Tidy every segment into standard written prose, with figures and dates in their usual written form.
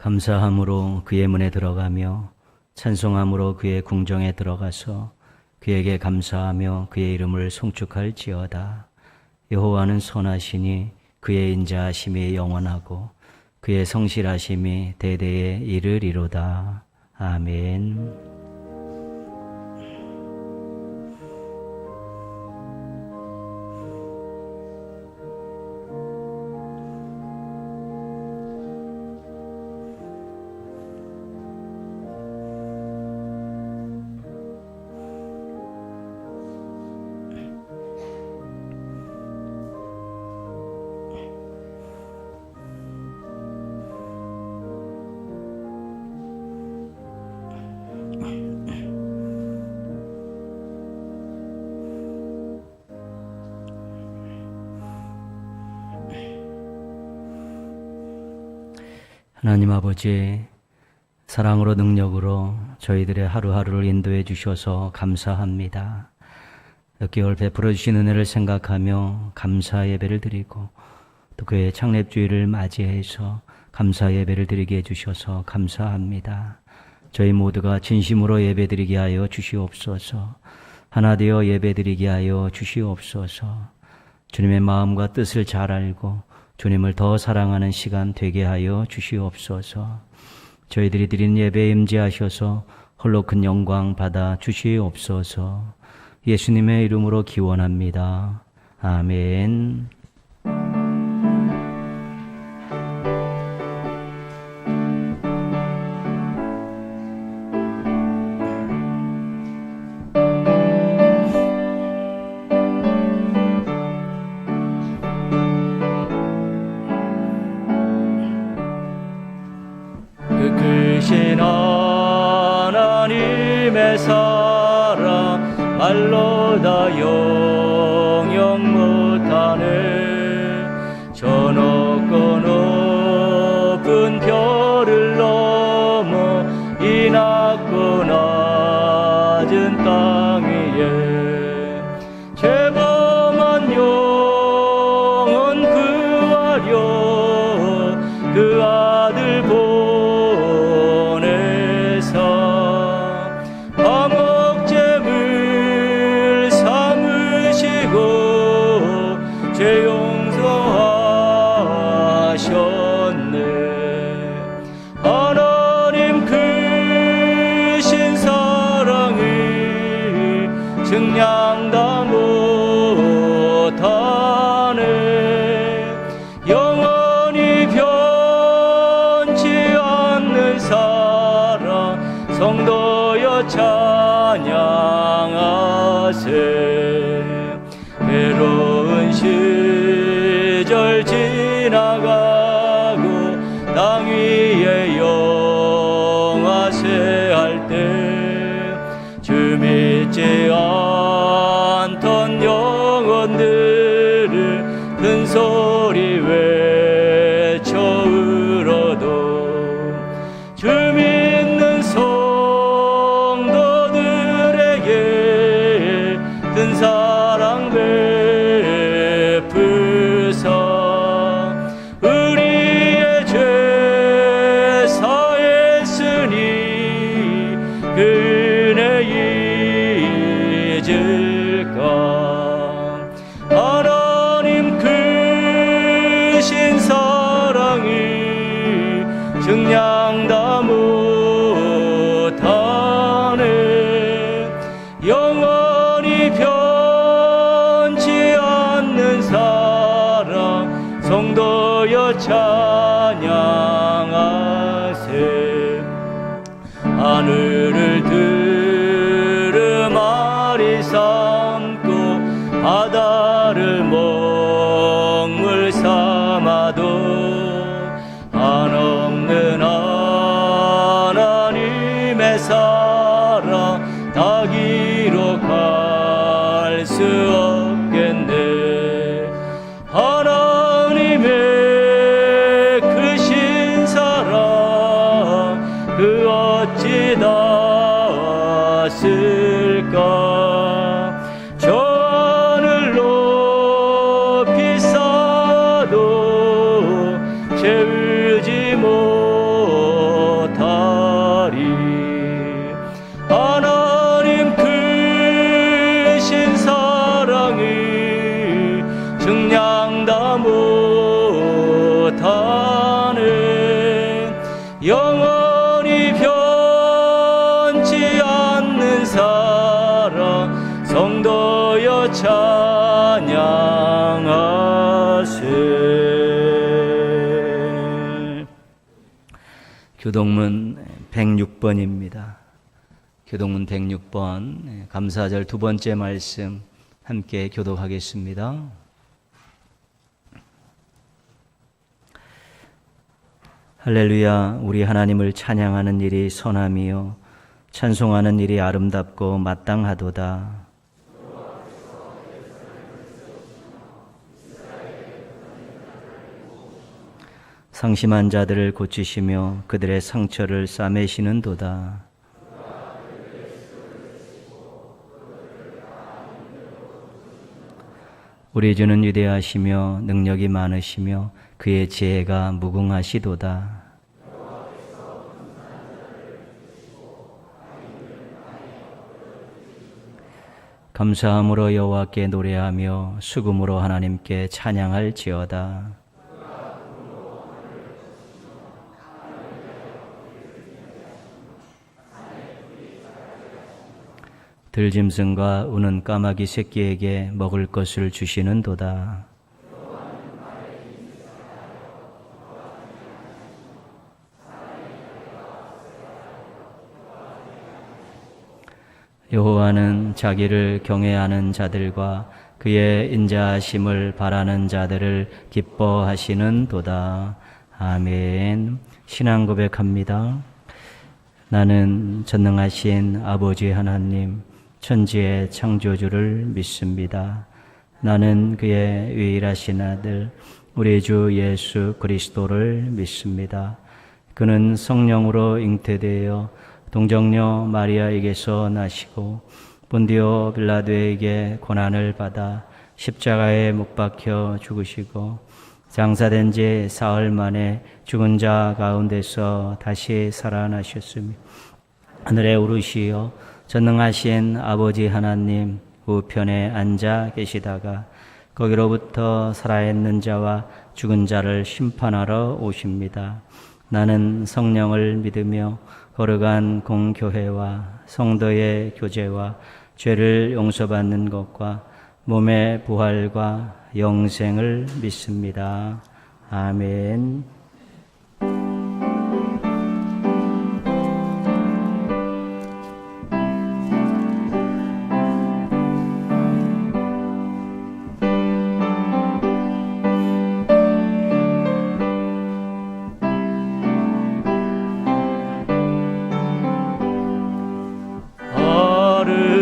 감사함으로 그의 문에 들어가며 찬송함으로 그의 궁정에 들어가서 그에게 감사하며 그의 이름을 송축할지어다. 여호와는 선하시니 그의 인자하심이 영원하고 그의 성실하심이 대대에 이르리로다. 아멘. 하나님 아버지, 사랑으로 능력으로 저희들의 하루하루를 인도해 주셔서 감사합니다. 역기월 베풀어 주신 은혜를 생각하며 감사 예배를 드리고 또 그의 창립주의를 맞이해서 감사 예배를 드리게 해주셔서 감사합니다. 저희 모두가 진심으로 예배 드리게 하여 주시옵소서. 하나 되어 예배 드리게 하여 주시옵소서. 주님의 마음과 뜻을 잘 알고 주님을 더 사랑하는 시간 되게 하여 주시옵소서. 저희들이 드린 예배에 임재하셔서 홀로 큰 영광 받아 주시옵소서. 예수님의 이름으로 기원합니다. 아멘. 크신 하나님의 사랑 말로 다 영영 못하네. 저 높고 높은 별을 넘어 이 낮고 낮은 땅 위에 죄범한 영혼 구하려 그 아들 죄 용서하셨네. 하나님 크신 사랑을 증량 다 못하네. 영원히 변치 않는 사랑 성도여 찬양하세. 외로운 시절 지나가고 땅 위에 영화세 할 때 주 믿지 않던 영혼들을 큰 소리 외쳐 울어도 주 믿는 성도들에게 큰 사랑 베푸사 우리의 죄 사했으니 그 은혜 잊을까. 하나님 크신 사랑을 증량 다 못하네. 영원히 변치 않는 사랑 성도여 찬양하세. 하늘을 두루마리 삼고 바다를 먹물 삼아도 한없는 하나님의 사랑 다 기록할 수 없겠네. 하나님의 크신 사랑 그 어찌 닿았을까. 저 하늘 높이 쌓아도 채우지 못 영원히 변치 않는 사랑 성도여 찬양하세. 교동문 106번입니다. 교동문 106번 감사절 두 번째 말씀 함께 교독하겠습니다. 할렐루야. 우리 하나님을 찬양하는 일이 선함이요 찬송하는 일이 아름답고 마땅하도다. 상심한 자들을 고치시며 그들의 상처를 싸매시는도다. 우리 주는 위대하시며 능력이 많으시며 그의 지혜가 무궁하시도다. 감사함으로 여호와께 노래하며 수금으로 하나님께 찬양할지어다. 들짐승과 우는 까마귀 새끼에게 먹을 것을 주시는도다. 여호와는 자기를 경외하는 자들과 그의 인자하심을 바라는 자들을 기뻐하시는도다. 아멘. 신앙 고백합니다. 나는 전능하신 아버지 하나님 천지의 창조주를 믿습니다. 나는 그의 유일하신 아들 우리 주 예수 그리스도를 믿습니다. 그는 성령으로 잉태되어 동정녀 마리아에게서 나시고 본디오 빌라도에게 고난을 받아 십자가에 못 박혀 죽으시고 장사된 지 사흘 만에 죽은 자 가운데서 다시 살아나셨으며 하늘에 오르시어 전능하신 아버지 하나님 우편에 앉아 계시다가 거기로부터 살아있는 자와 죽은 자를 심판하러 오십니다. 나는 성령을 믿으며 거룩한 공교회와 성도의 교제와 죄를 용서받는 것과 몸의 부활과 영생을 믿습니다. 아멘.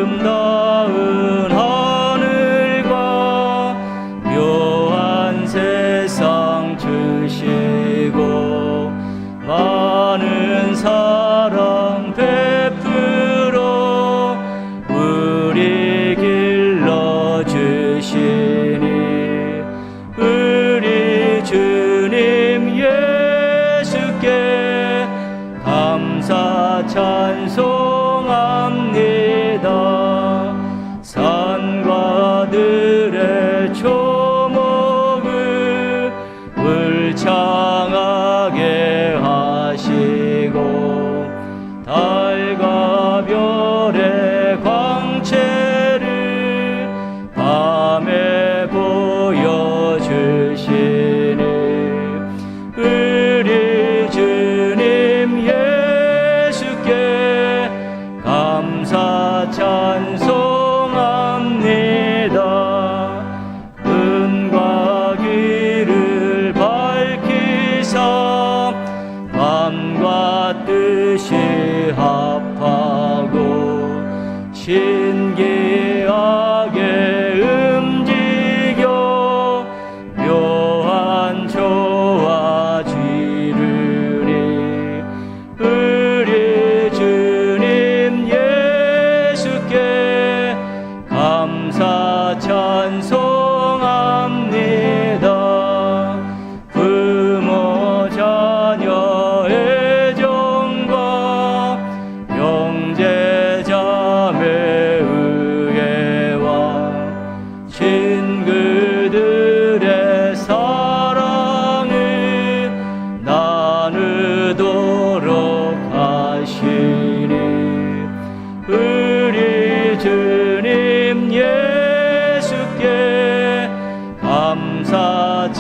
아름다운 하늘과 묘한 세상 주시고 많은 사랑 베풀어 우리 길러주시니 우리 주님 예수께 감사 찬송합니다. 산과 들의 초목을 울창하게 하시고 달과 별의 광채를 밤에 보여주시니 우리 주님 예수께 감사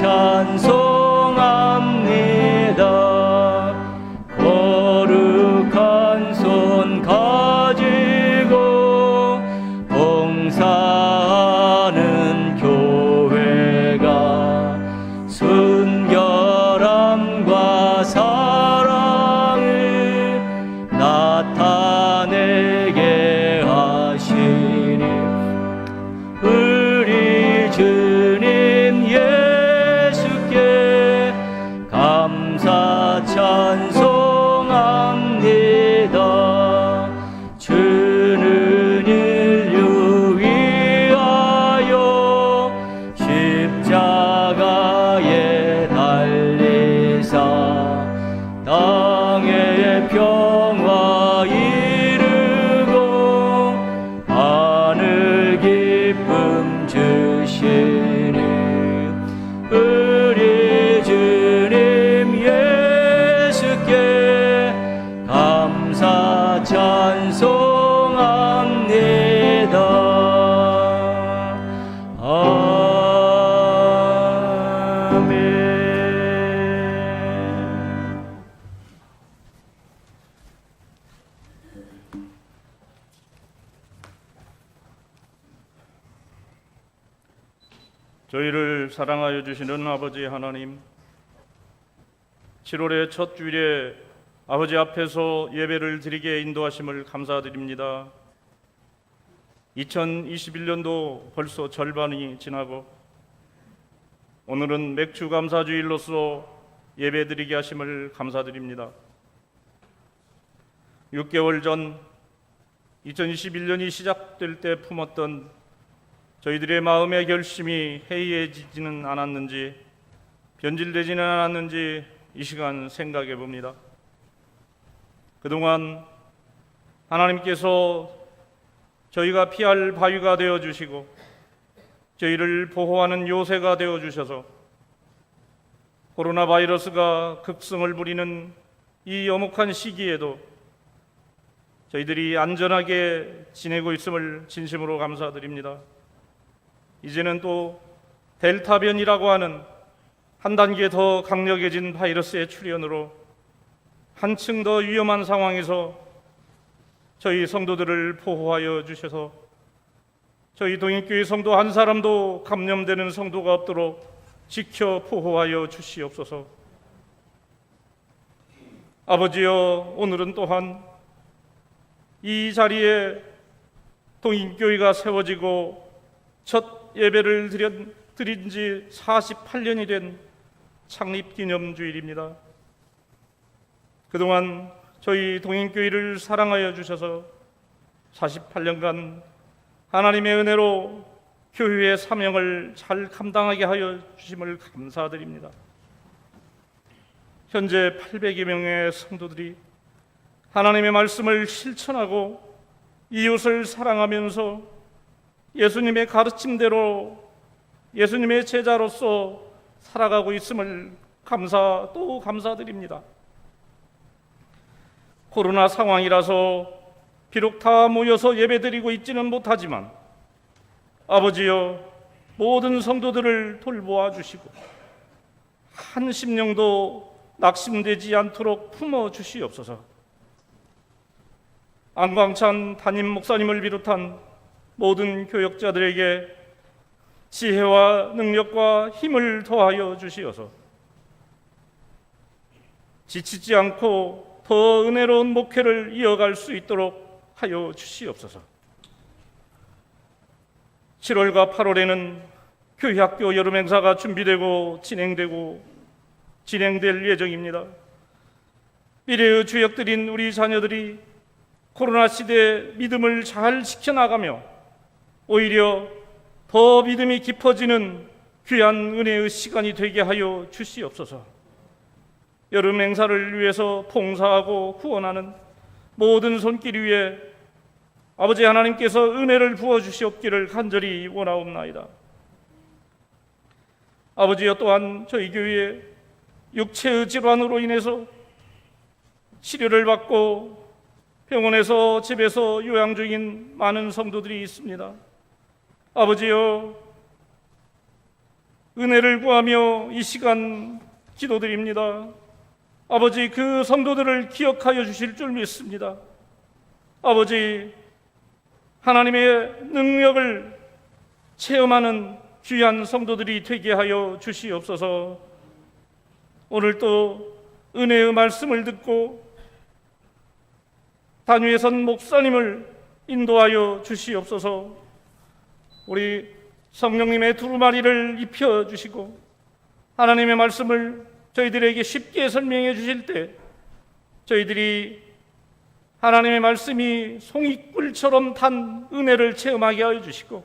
찬송합니다. 거룩한 손 가지고 봉사하는 교회가 순결함과 사랑을 나타내게 하시니 우리 주님 예수께 감사 찬송합니다. 주는 인류 위하여 십자가에 달리사 땅에 평화 이루고 하늘 기쁨 주시니 우리 주님 예수께 감사 찬송합니다. 아멘. 저희를 사랑하여 주시는 아버지 하나님, 7월의 첫 주일에 아버지 앞에서 예배를 드리게 인도하심을 감사드립니다. 2021년도 벌써 절반이 지나고 오늘은 맥주 감사주일로서 예배 드리게 하심을 감사드립니다. 6개월 전 2021년이 시작될 때 품었던 저희들의 마음의 결심이 해이해지지는 않았는지, 변질되지는 않았는지 이 시간 생각해 봅니다. 그동안 하나님께서 저희가 피할 바위가 되어 주시고 저희를 보호하는 요새가 되어 주셔서 코로나 바이러스가 극성을 부리는 이 엄혹한 시기에도 저희들이 안전하게 지내고 있음을 진심으로 감사드립니다. 이제는 또 델타 변이라고 하는 한 단계 더 강력해진 바이러스의 출현으로 한층 더 위험한 상황에서 저희 성도들을 보호하여 주셔서 저희 동인교회 성도 한 사람도 감염되는 성도가 없도록 지켜 보호하여 주시옵소서. 아버지여, 오늘은 또한 이 자리에 동인교회가 세워지고 첫 예배를 드린 지 48년이 된 창립기념주일입니다. 그동안 저희 동인교회를 사랑하여 주셔서 48년간 하나님의 은혜로 교회의 사명을 잘 감당하게 하여 주심을 감사드립니다. 현재 800여 명의 성도들이 하나님의 말씀을 실천하고 이웃을 사랑하면서 예수님의 가르침대로 예수님의 제자로서 살아가고 있음을 또 감사드립니다. 코로나 상황이라서 비록 다 모여서 예배드리고 있지는 못하지만 아버지여, 모든 성도들을 돌보아 주시고 한 심령도 낙심되지 않도록 품어 주시옵소서. 안광찬 담임 목사님을 비롯한 모든 교역자들에게 지혜와 능력과 힘을 더하여 주시어서 지치지 않고 더 은혜로운 목회를 이어갈 수 있도록 하여 주시옵소서. 7월과 8월에는 교회학교 여름행사가 준비되고 진행될 예정입니다. 미래의 주역들인 우리 자녀들이 코로나 시대의 믿음을 잘 지켜나가며 오히려 더 믿음이 깊어지는 귀한 은혜의 시간이 되게 하여 주시옵소서. 여름 행사를 위해서 봉사하고 후원하는 모든 손길 위에 아버지 하나님께서 은혜를 부어주시옵기를 간절히 원하옵나이다. 아버지여, 또한 저희 교회에 육체의 질환으로 인해서 치료를 받고 병원에서 집에서 요양 중인 많은 성도들이 있습니다. 아버지여, 은혜를 구하며 이 시간 기도드립니다. 아버지, 그 성도들을 기억하여 주실 줄 믿습니다. 아버지, 하나님의 능력을 체험하는 귀한 성도들이 되게 하여 주시옵소서. 오늘 또 은혜의 말씀을 듣고 단위에 선 목사님을 인도하여 주시옵소서. 우리 성령님의 두루마리를 입혀주시고 하나님의 말씀을 저희들에게 쉽게 설명해 주실 때 저희들이 하나님의 말씀이 송이꿀처럼 단 은혜를 체험하게 하여 주시고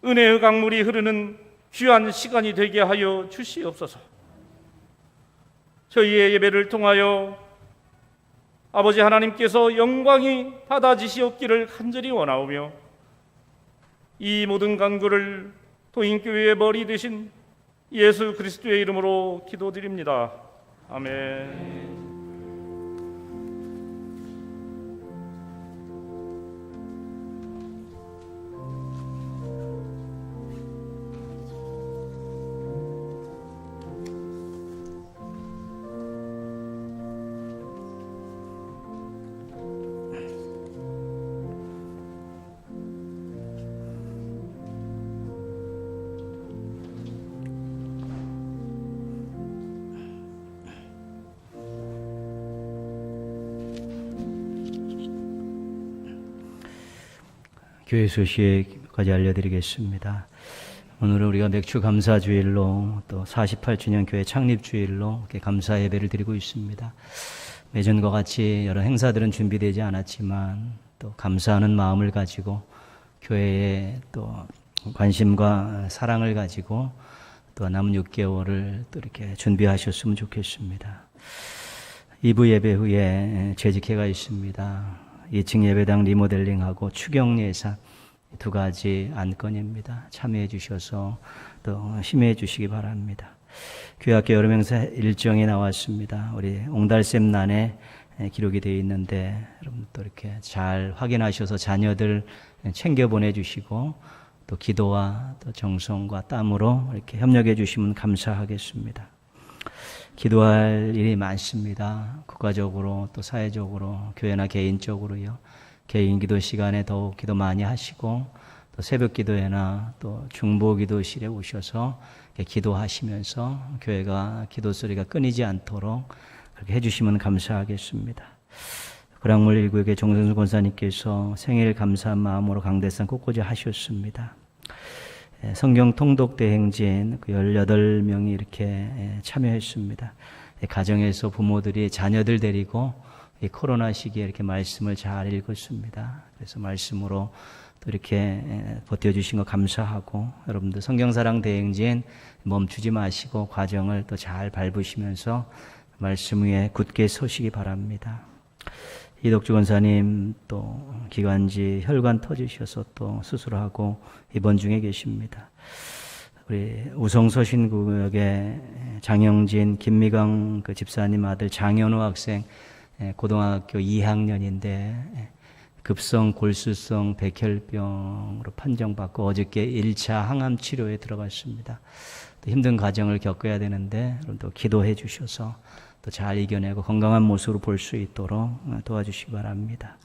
은혜의 강물이 흐르는 귀한 시간이 되게 하여 주시옵소서. 저희의 예배를 통하여 아버지 하나님께서 영광이 받아지시옵기를 간절히 원하오며 이 모든 간구를 도인교회의 머리 되신 예수 그리스도의 이름으로 기도드립니다. 아멘. 교회 소식까지 알려드리겠습니다. 오늘은 우리가 맥주 감사 주일로 또 48주년 교회 창립 주일로 이렇게 감사 예배를 드리고 있습니다. 예전과 같이 여러 행사들은 준비되지 않았지만 또 감사하는 마음을 가지고 교회에 또 관심과 사랑을 가지고 또 남은 6개월을 또 이렇게 준비하셨으면 좋겠습니다. 2부 예배 후에 재직회가 있습니다. 2층 예배당 리모델링하고 추경 예산 두 가지 안건입니다. 참여해 주셔서 또 힘해 주시기 바랍니다. 교회학교 여름행사 일정이 나왔습니다. 우리 옹달샘란에 기록이 되어 있는데 여러분 또 이렇게 잘 확인하셔서 자녀들 챙겨 보내주시고 또 기도와 또 정성과 땀으로 이렇게 협력해 주시면 감사하겠습니다. 기도할 일이 많습니다. 국가적으로 또 사회적으로 교회나 개인적으로요. 개인 기도 시간에 더욱 기도 많이 하시고 또 새벽 기도회나 또 중보 기도실에 오셔서 기도하시면서 교회가 기도 소리가 끊이지 않도록 그렇게 해주시면 감사하겠습니다. 구량물 1구역의 정성수 권사님께서 생일 감사한 마음으로 강대상 꽃꽂이 하셨습니다. 성경 통독 대행진 18명이 이렇게 참여했습니다. 가정에서 부모들이 자녀들 데리고 이 코로나 시기에 이렇게 말씀을 잘 읽었습니다. 그래서 말씀으로 또 이렇게 버텨주신 거 감사하고 여러분들 성경사랑 대행진 멈추지 마시고 과정을 또 잘 밟으시면서 말씀 위에 굳게 서시기 바랍니다. 이덕주 권사님 또 기관지 혈관 터지셔서 또 수술하고 입원 중에 계십니다. 우리 우성서신구역의 장영진, 김미강 그 집사님 아들 장현우 학생 고등학교 2학년인데 급성 골수성 백혈병으로 판정받고 어저께 1차 항암 치료에 들어갔습니다. 또 힘든 과정을 겪어야 되는데 또 기도해 주셔서 또 잘 이겨내고 건강한 모습으로 볼 수 있도록 도와주시기 바랍니다.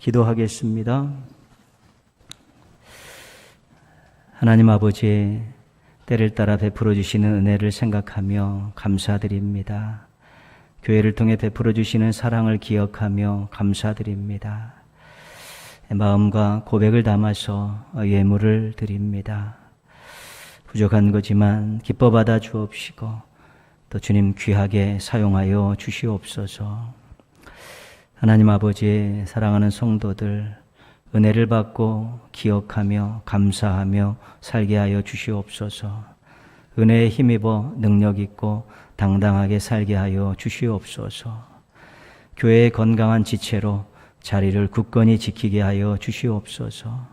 기도하겠습니다. 하나님 아버지, 때를 따라 베풀어 주시는 은혜를 생각하며 감사드립니다. 교회를 통해 베풀어 주시는 사랑을 기억하며 감사드립니다. 마음과 고백을 담아서 예물을 드립니다. 부족한 거지만 기뻐 받아 주옵시고 또 주님 귀하게 사용하여 주시옵소서. 하나님 아버지, 사랑하는 성도들 은혜를 받고 기억하며 감사하며 살게 하여 주시옵소서. 은혜에 힘입어 능력 있고 당당하게 살게 하여 주시옵소서. 교회의 건강한 지체로 자리를 굳건히 지키게 하여 주시옵소서.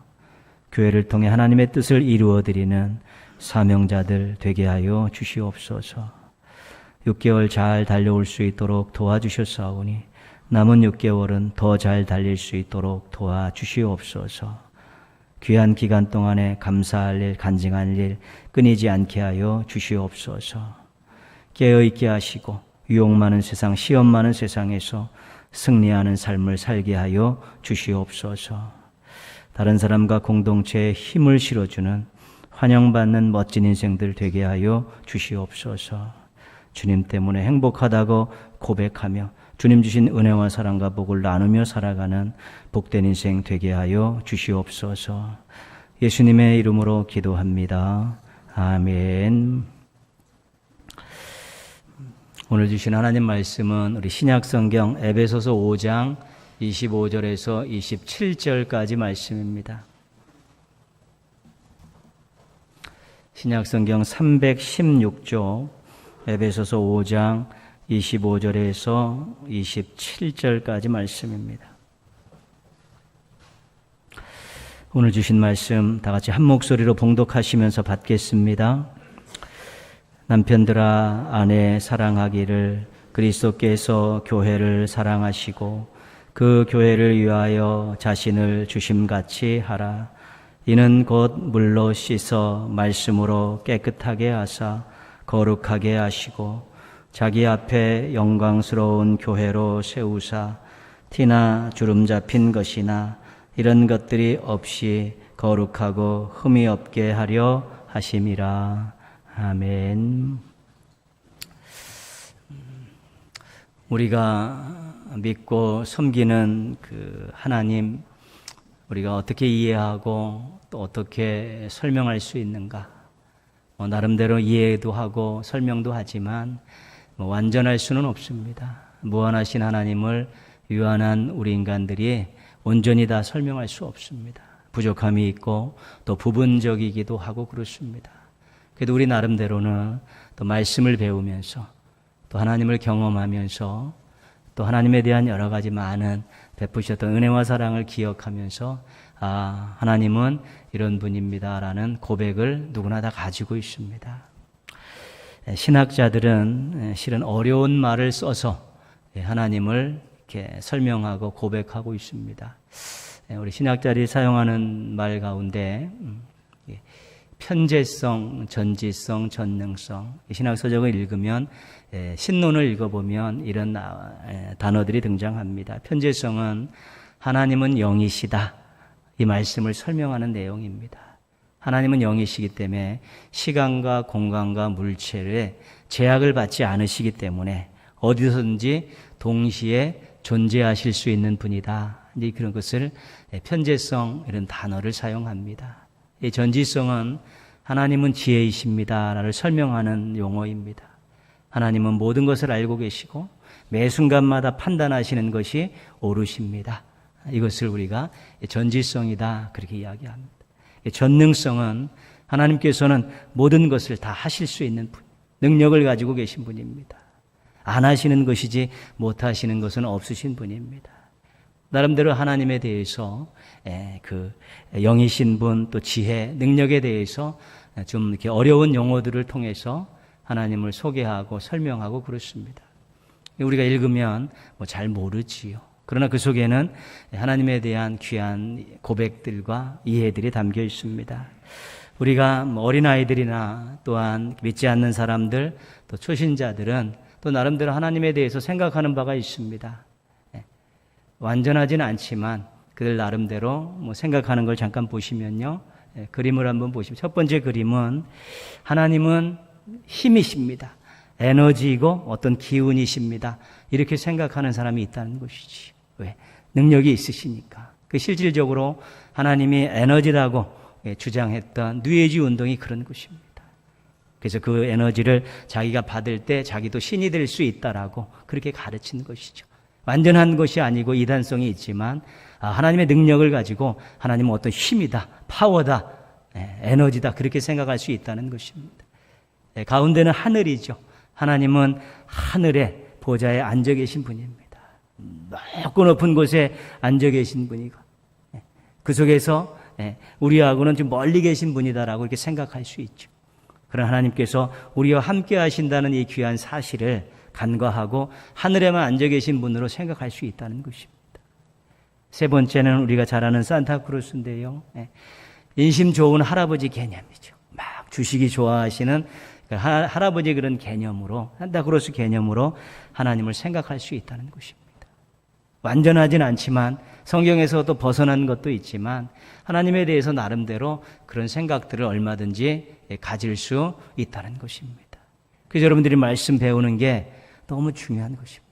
교회를 통해 하나님의 뜻을 이루어드리는 사명자들 되게 하여 주시옵소서. 6개월 잘 달려올 수 있도록 귀한 기간 동안에 감사할 일, 간증할 일 끊이지 않게 하여 주시옵소서. 깨어있게 하시고 유혹 많은 세상, 시험 많은 세상에서 승리하는 삶을 살게 하여 주시옵소서. 다른 사람과 공동체에 힘을 실어주는 환영받는 멋진 인생들 되게 하여 주시옵소서. 주님 때문에 행복하다고 고백하며 주님 주신 은혜와 사랑과 복을 나누며 살아가는 복된 인생 되게 하여 주시옵소서. 예수님의 이름으로 기도합니다. 아멘. 오늘 주신 하나님 말씀은 우리 신약성경 에베소서 5장 25절에서 27절까지 말씀입니다. 신약성경 316조 에베소서 5장 25절에서 27절까지 말씀입니다. 오늘 주신 말씀 다 같이 한 목소리로 봉독하시면서 받겠습니다. 남편들아 아내 사랑하기를 그리스도께서 교회를 사랑하시고 그 교회를 위하여 자신을 주심같이 하라. 이는 곧 물로 씻어 말씀으로 깨끗하게 하사 거룩하게 하시고 자기 앞에 영광스러운 교회로 세우사 티나 주름 잡힌 것이나 이런 것들이 없이 거룩하고 흠이 없게 하려 하심이라. 아멘. 우리가 믿고 섬기는 그 하나님, 우리가 어떻게 이해하고 또 어떻게 설명할 수 있는가? 나름대로 이해도 하고 설명도 하지만 완전할 수는 없습니다. 무한하신 하나님을 유한한 우리 인간들이 온전히 다 설명할 수 없습니다. 부족함이 있고 또 부분적이기도 하고 그렇습니다. 그래도 우리 나름대로는 또 말씀을 배우면서 또 하나님을 경험하면서 또 하나님에 대한 여러 가지 많은 베푸셨던 은혜와 사랑을 기억하면서 아, 하나님은 이런 분입니다라는 고백을 누구나 다 가지고 있습니다. 신학자들은 실은 어려운 말을 써서 하나님을 이렇게 설명하고 고백하고 있습니다. 우리 신학자들이 사용하는 말 가운데 편재성, 전지성, 전능성, 신학서적을 읽으면 신론을 읽어보면 이런 단어들이 등장합니다. 편재성은 하나님은 영이시다, 이 말씀을 설명하는 내용입니다. 하나님은 영이시기 때문에 시간과 공간과 물체에 제약을 받지 않으시기 때문에 어디서든지 동시에 존재하실 수 있는 분이다. 이제 그런 것을 편재성 이런 단어를 사용합니다. 이 전지성은 하나님은 지혜이십니다를 설명하는 용어입니다. 하나님은 모든 것을 알고 계시고 매 순간마다 판단하시는 것이 옳으십니다. 이것을 우리가 전지성이다 그렇게 이야기합니다. 전능성은 하나님께서는 모든 것을 다 하실 수 있는 분, 능력을 가지고 계신 분입니다. 안 하시는 것이지 못 하시는 것은 없으신 분입니다. 나름대로 하나님에 대해서 그 영이신 분, 또 지혜, 능력에 대해서 좀 이렇게 어려운 용어들을 통해서 하나님을 소개하고 설명하고 그렇습니다. 우리가 읽으면 잘 모르지요. 그러나 그 속에는 하나님에 대한 귀한 고백들과 이해들이 담겨 있습니다. 우리가 어린아이들이나 또한 믿지 않는 사람들, 또 초신자들은 또 나름대로 하나님에 대해서 생각하는 바가 있습니다. 완전하지는 않지만 그들 나름대로 생각하는 걸 잠깐 보시면요. 그림을 한번 보시면 첫 번째 그림은 하나님은 힘이십니다. 에너지이고 어떤 기운이십니다. 이렇게 생각하는 사람이 있다는 것이지. 왜? 능력이 있으시니까. 그 실질적으로 하나님이 에너지라고 주장했던 뉴에이지 운동이 그런 것입니다. 그래서 그 에너지를 자기가 받을 때 자기도 신이 될 수 있다라고 그렇게 가르치는 것이죠. 완전한 것이 아니고 이단성이 있지만 하나님의 능력을 가지고 하나님은 어떤 힘이다, 파워다, 에너지다 그렇게 생각할 수 있다는 것입니다. 가운데는 하늘이죠. 하나님은 하늘의 보좌에 앉아 계신 분입니다. 높고 높은 곳에 앉아 계신 분이고 그 속에서 우리하고는 좀 멀리 계신 분이다라고 이렇게 생각할 수 있죠. 그런 하나님께서 우리와 함께 하신다는 이 귀한 사실을 간과하고 하늘에만 앉아 계신 분으로 생각할 수 있다는 것입니다. 세 번째는 우리가 잘 아는 산타크로스인데요. 인심 좋은 할아버지 개념이죠. 막 주식이 좋아하시는 할아버지 그런 개념으로, 산타크로스 개념으로 하나님을 생각할 수 있다는 것입니다. 완전하진 않지만 성경에서도 벗어난 것도 있지만 하나님에 대해서 나름대로 그런 생각들을 얼마든지 가질 수 있다는 것입니다. 그래서 여러분들이 말씀 배우는 게 너무 중요한 것입니다.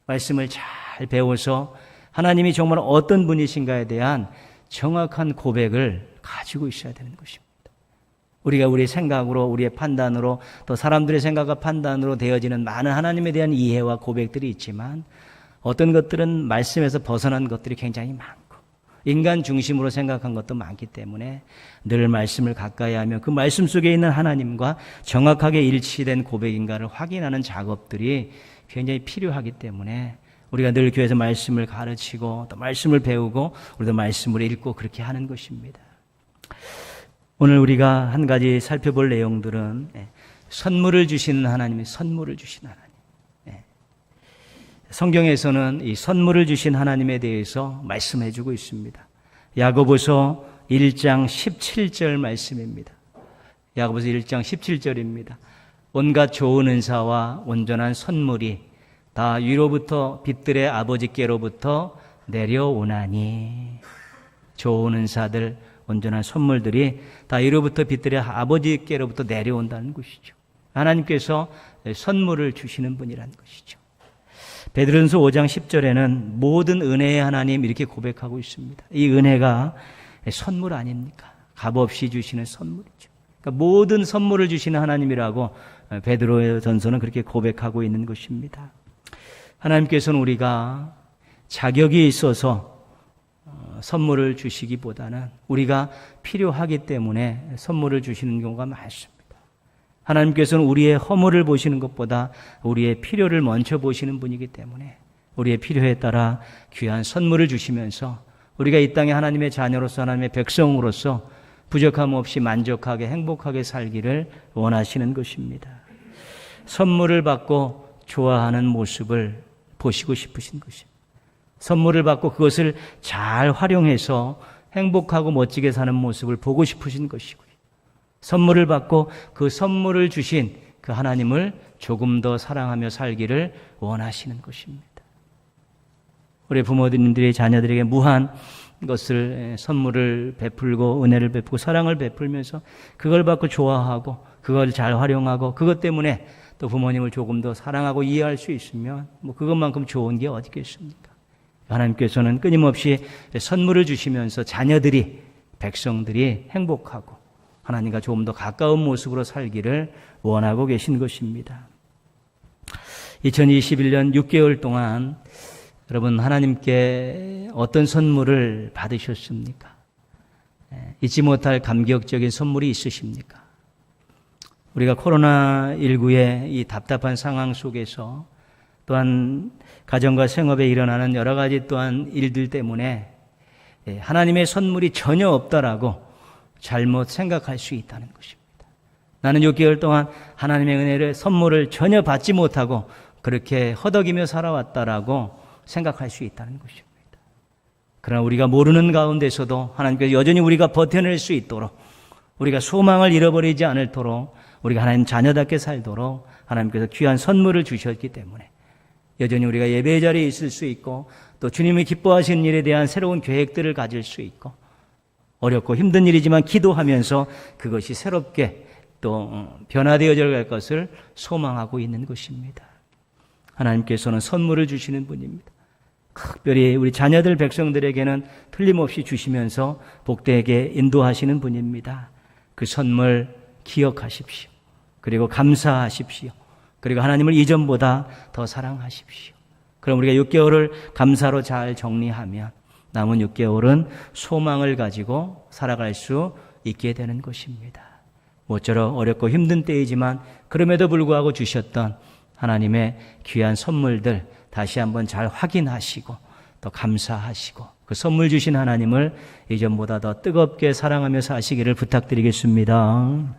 말씀을 잘 배워서 하나님이 정말 어떤 분이신가에 대한 정확한 고백을 가지고 있어야 되는 것입니다. 우리가 우리의 생각으로, 우리의 판단으로, 또 사람들의 생각과 판단으로 되어지는 많은 하나님에 대한 이해와 고백들이 있지만 어떤 것들은 말씀에서 벗어난 것들이 굉장히 많고 인간 중심으로 생각한 것도 많기 때문에 늘 말씀을 가까이 하며 그 말씀 속에 있는 하나님과 정확하게 일치된 고백인가를 확인하는 작업들이 굉장히 필요하기 때문에 우리가 늘 교회에서 말씀을 가르치고 또 말씀을 배우고 우리도 말씀을 읽고 그렇게 하는 것입니다. 오늘 우리가 한 가지 살펴볼 내용들은 선물을 주시는 하나님이 선물을 주신 하나님. 성경에서는 이 선물을 주신 하나님에 대해서 말씀해 주고 있습니다. 야고보서 1장 17절 말씀입니다. 야고보서 1장 17절입니다. 온갖 좋은 은사와 온전한 선물이 다 위로부터 빛들의 아버지께로부터 내려오나니. 좋은 은사들, 온전한 선물들이 다 위로부터 빛들의 아버지께로부터 내려온다는 것이죠. 하나님께서 선물을 주시는 분이라는 것이죠. 베드로전서 5장 10절에는 모든 은혜의 하나님 이렇게 고백하고 있습니다. 이 은혜가 선물 아닙니까? 값없이 주시는 선물이죠. 그러니까 모든 선물을 주시는 하나님이라고 베드로전서는 그렇게 고백하고 있는 것입니다. 하나님께서는 우리가 자격이 있어서 선물을 주시기보다는 우리가 필요하기 때문에 선물을 주시는 경우가 많습니다. 하나님께서는 우리의 허물을 보시는 것보다 우리의 필요를 먼저 보시는 분이기 때문에 우리의 필요에 따라 귀한 선물을 주시면서 우리가 이 땅에 하나님의 자녀로서 하나님의 백성으로서 부족함 없이 만족하게 행복하게 살기를 원하시는 것입니다. 선물을 받고 좋아하는 모습을 보시고 싶으신 것입니다. 선물을 받고 그것을 잘 활용해서 행복하고 멋지게 사는 모습을 보고 싶으신 것이고요. 선물을 받고 그 선물을 주신 그 하나님을 조금 더 사랑하며 살기를 원하시는 것입니다. 우리 부모님들이 자녀들에게 무한 것을 선물을 베풀고 은혜를 베풀고 사랑을 베풀면서 그걸 받고 좋아하고 그걸 잘 활용하고 그것 때문에 또 부모님을 조금 더 사랑하고 이해할 수 있으면 그것만큼 좋은 게 어디 있겠습니까? 하나님께서는 끊임없이 선물을 주시면서 자녀들이, 백성들이 행복하고 하나님과 조금 더 가까운 모습으로 살기를 원하고 계신 것입니다. 2021년 6개월 동안 여러분 하나님께 어떤 선물을 받으셨습니까? 잊지 못할 감격적인 선물이 있으십니까? 우리가 코로나19의 이 답답한 상황 속에서 또한 가정과 생업에 일어나는 여러 가지 또한 일들 때문에 하나님의 선물이 전혀 없다라고 잘못 생각할 수 있다는 것입니다. 나는 6개월 동안 하나님의 은혜를 선물을 전혀 받지 못하고 그렇게 허덕이며 살아왔다라고 생각할 수 있다는 것입니다. 그러나 우리가 모르는 가운데서도 하나님께서 여전히 우리가 버텨낼 수 있도록 우리가 소망을 잃어버리지 않도록 우리가 하나님 자녀답게 살도록 하나님께서 귀한 선물을 주셨기 때문에 여전히 우리가 예배의 자리에 있을 수 있고 또 주님이 기뻐하시는 일에 대한 새로운 계획들을 가질 수 있고 어렵고 힘든 일이지만 기도하면서 그것이 새롭게 또 변화되어져 갈 것을 소망하고 있는 것입니다. 하나님께서는 선물을 주시는 분입니다. 특별히 우리 자녀들 백성들에게는 틀림없이 주시면서 복되게 인도하시는 분입니다. 그 선물 기억하십시오. 그리고 감사하십시오. 그리고 하나님을 이전보다 더 사랑하십시오. 그럼 우리가 6개월을 감사로 잘 정리하면 남은 6개월은 소망을 가지고 살아갈 수 있게 되는 것입니다. 모쪼록 어렵고 힘든 때이지만 그럼에도 불구하고 주셨던 하나님의 귀한 선물들 다시 한번 잘 확인하시고 또 감사하시고 그 선물 주신 하나님을 이전보다 더 뜨겁게 사랑하며 사시기를 부탁드리겠습니다.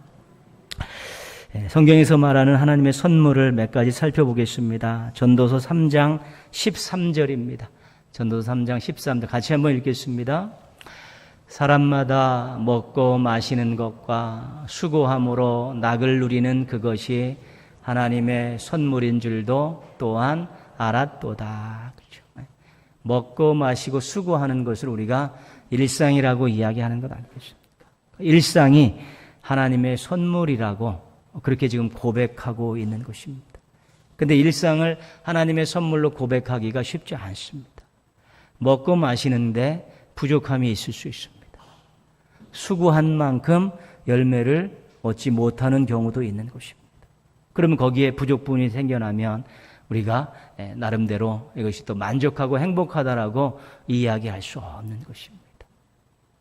성경에서 말하는 하나님의 선물을 몇 가지 살펴보겠습니다. 전도서 3장 13절입니다. 전도서 3장 13절 같이 한번 읽겠습니다. 사람마다 먹고 마시는 것과 수고함으로 낙을 누리는 그것이 하나님의 선물인 줄도 또한 알았도다. 그렇죠? 먹고 마시고 수고하는 것을 우리가 일상이라고 이야기하는 것 아니겠습니까? 일상이 하나님의 선물이라고 그렇게 지금 고백하고 있는 것입니다. 그런데 일상을 하나님의 선물로 고백하기가 쉽지 않습니다. 먹고 마시는데 부족함이 있을 수 있습니다. 수고한 만큼 열매를 얻지 못하는 경우도 있는 것입니다. 그러면 거기에 부족분이 생겨나면 우리가 나름대로 이것이 또 만족하고 행복하다라고 이야기할 수 없는 것입니다.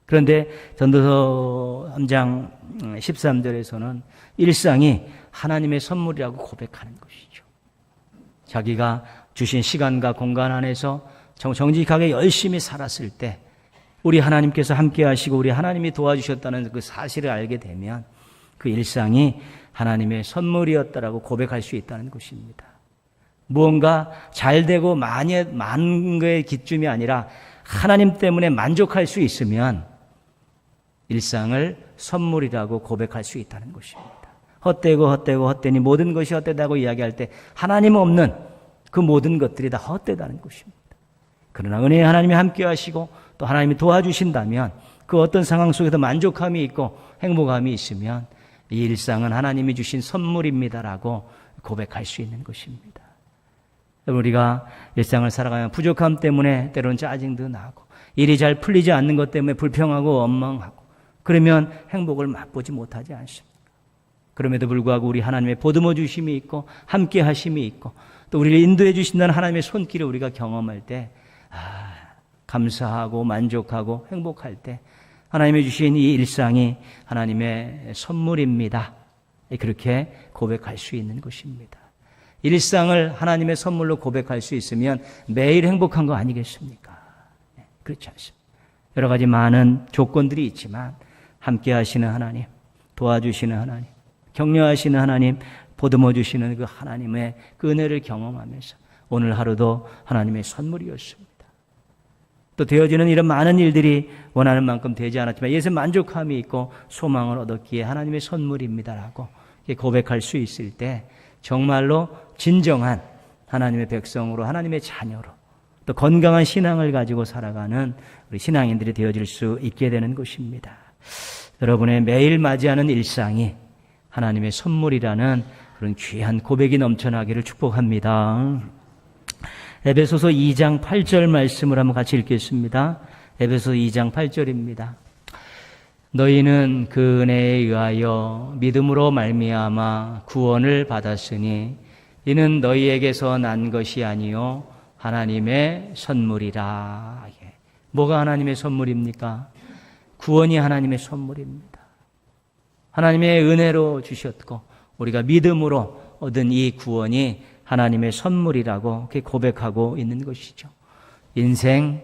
그런데 전도서 3장 13절에서는 일상이 하나님의 선물이라고 고백하는 것이죠. 자기가 주신 시간과 공간 안에서 정직하게 열심히 살았을 때 우리 하나님께서 함께 하시고 우리 하나님이 도와주셨다는 그 사실을 알게 되면 그 일상이 하나님의 선물이었다라고 고백할 수 있다는 것입니다. 무언가 잘 되고 많은 거의 기쁨이 아니라 하나님 때문에 만족할 수 있으면 일상을 선물이라고 고백할 수 있다는 것입니다. 헛되니 모든 것이 헛되다고 이야기할 때 하나님 없는 그 모든 것들이 다 헛되다는 것입니다. 그러나 은혜의 하나님이 함께 하시고 또 하나님이 도와주신다면 그 어떤 상황 속에서 만족함이 있고 행복함이 있으면 이 일상은 하나님이 주신 선물입니다라고 고백할 수 있는 것입니다. 우리가 일상을 살아가면 부족함 때문에 때로는 짜증도 나고 일이 잘 풀리지 않는 것 때문에 불평하고 원망하고 그러면 행복을 맛보지 못하지 않습니까? 그럼에도 불구하고 우리 하나님의 보듬어 주심이 있고 함께 하심이 있고 또 우리를 인도해 주신다는 하나님의 손길을 우리가 경험할 때 감사하고 만족하고 행복할 때 하나님이 주신 이 일상이 하나님의 선물입니다. 그렇게 고백할 수 있는 것입니다. 일상을 하나님의 선물로 고백할 수 있으면 매일 행복한 거 아니겠습니까? 그렇지 않습니다. 여러 가지 많은 조건들이 있지만 함께 하시는 하나님, 도와주시는 하나님, 격려하시는 하나님, 보듬어 주시는 그 하나님의 그 은혜를 경험하면서 오늘 하루도 하나님의 선물이었습니다. 또 되어지는 이런 많은 일들이 원하는 만큼 되지 않았지만 이것에 만족함이 있고 소망을 얻었기에 하나님의 선물입니다라고 고백할 수 있을 때 정말로 진정한 하나님의 백성으로 하나님의 자녀로 또 건강한 신앙을 가지고 살아가는 우리 신앙인들이 되어질 수 있게 되는 것입니다. 여러분의 매일 맞이하는 일상이 하나님의 선물이라는 그런 귀한 고백이 넘쳐나기를 축복합니다. 에베소서 2장 8절 말씀을 한번 같이 읽겠습니다. 에베소서 2장 8절입니다. 너희는 그 은혜에 의하여 믿음으로 말미암아 구원을 받았으니 이는 너희에게서 난 것이 아니요 하나님의 선물이라. 뭐가 하나님의 선물입니까? 구원이 하나님의 선물입니다. 하나님의 은혜로 주셨고 우리가 믿음으로 얻은 이 구원이 하나님의 선물이라고 그렇게 고백하고 있는 것이죠. 인생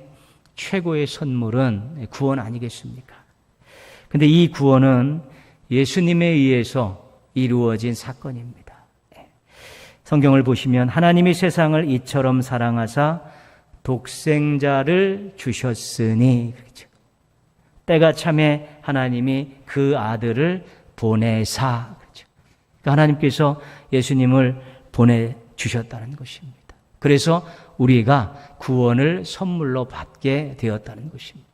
최고의 선물은 구원 아니겠습니까? 근데 이 구원은 예수님에 의해서 이루어진 사건입니다. 성경을 보시면 하나님이 세상을 이처럼 사랑하사 독생자를 주셨으니 그렇죠. 때가 참에 하나님이 그 아들을 보내사 그렇죠. 그러니까 하나님께서 예수님을 보내주셨다는 것입니다. 그래서 우리가 구원을 선물로 받게 되었다는 것입니다.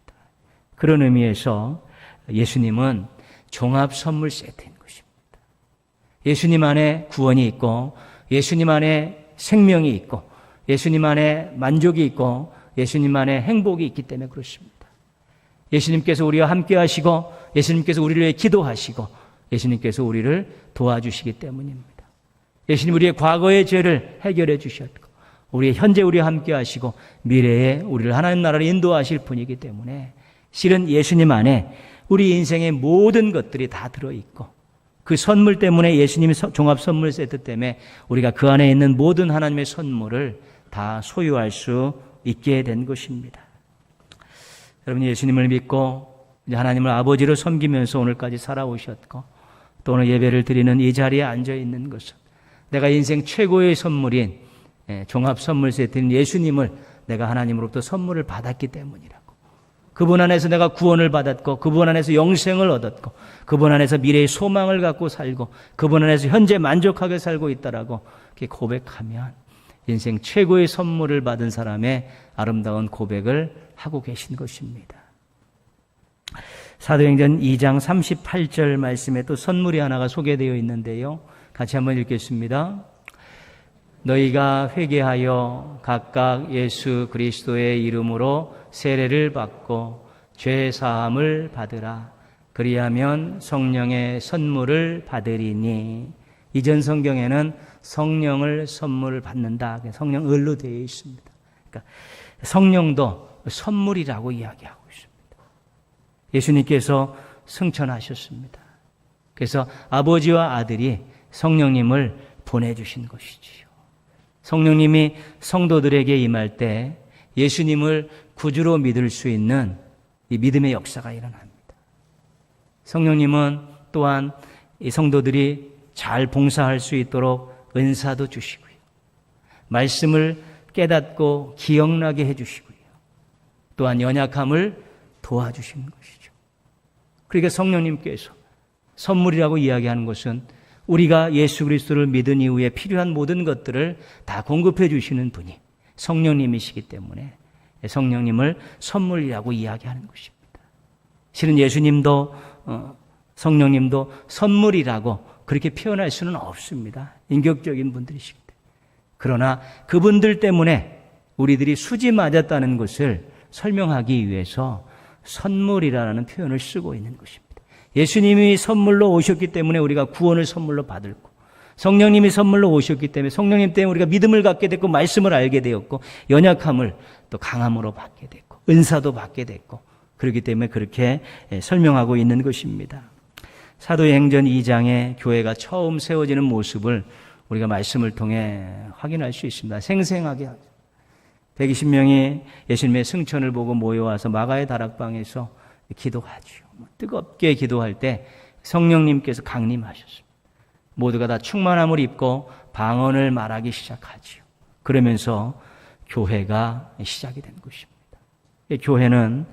그런 의미에서 예수님은 종합 선물 세트인 것입니다. 예수님 안에 구원이 있고 예수님 안에 생명이 있고 예수님 안에 만족이 있고 예수님 안에 행복이 있기 때문에 그렇습니다. 예수님께서 우리와 함께 하시고 예수님께서 우리를 위해 기도하시고 예수님께서 우리를 도와주시기 때문입니다. 예수님 우리의 과거의 죄를 해결해 주셨고 우리의 현재 우리와 함께 하시고 미래에 우리를 하나님 나라로 인도하실 분이기 때문에 실은 예수님 안에 우리 인생의 모든 것들이 다 들어있고 그 선물 때문에 예수님의 종합 선물 세트 때문에 우리가 그 안에 있는 모든 하나님의 선물을 다 소유할 수 있게 된 것입니다. 여러분 예수님을 믿고 하나님을 아버지로 섬기면서 오늘까지 살아오셨고 또 오늘 예배를 드리는 이 자리에 앉아 있는 것은 내가 인생 최고의 선물인 종합 선물 세트인 예수님을 내가 하나님으로부터 선물을 받았기 때문이라고 그분 안에서 내가 구원을 받았고, 그분 안에서 영생을 얻었고, 그분 안에서 미래의 소망을 갖고 살고, 그분 안에서 현재 만족하게 살고 있다라고 이렇게 고백하면 인생 최고의 선물을 받은 사람의 아름다운 고백을 하고 계신 것입니다. 사도행전 2장 38절 말씀에 또 선물이 하나가 소개되어 있는데요. 같이 한번 읽겠습니다. 너희가 회개하여 각각 예수 그리스도의 이름으로 세례를 받고 죄 사함을 받으라. 그리하면 성령의 선물을 받으리니. 이전 성경에는 성령을 선물을 받는다. 성령 을로 되어 있습니다. 그러니까 성령도 선물이라고 이야기하고 있습니다. 예수님께서 승천하셨습니다. 그래서 아버지와 아들이 성령님을 보내주신 것이지요. 성령님이 성도들에게 임할 때 예수님을 구주로 믿을 수 있는 이 믿음의 역사가 일어납니다. 성령님은 또한 이 성도들이 잘 봉사할 수 있도록 은사도 주시고요. 말씀을 깨닫고 기억나게 해주시고요. 또한 연약함을 도와주시는 것이죠. 그러니까 성령님께서 선물이라고 이야기하는 것은 우리가 예수 그리스도를 믿은 이후에 필요한 모든 것들을 다 공급해 주시는 분이 성령님이시기 때문에 성령님을 선물이라고 이야기하는 것입니다. 실은 예수님도 성령님도 선물이라고 그렇게 표현할 수는 없습니다. 인격적인 분들이시기 때문에. 그러나 그분들 때문에 우리들이 수지 맞았다는 것을 설명하기 위해서 선물이라는 표현을 쓰고 있는 것입니다. 예수님이 선물로 오셨기 때문에 우리가 구원을 선물로 받았고, 성령님이 선물로 오셨기 때문에 성령님 때문에 우리가 믿음을 갖게 됐고, 말씀을 알게 되었고, 연약함을 또 강함으로 받게 됐고, 은사도 받게 됐고, 그렇기 때문에 그렇게 설명하고 있는 것입니다. 사도행전 2장에 교회가 처음 세워지는 모습을 우리가 말씀을 통해 확인할 수 있습니다. 생생하게 하죠. 120명이 예수님의 승천을 보고 모여와서 마가의 다락방에서 기도하죠. 뜨겁게 기도할 때 성령님께서 강림하셨습니다. 모두가 다 충만함을 입고 방언을 말하기 시작하죠. 그러면서 교회가 시작이 된 것입니다. 교회는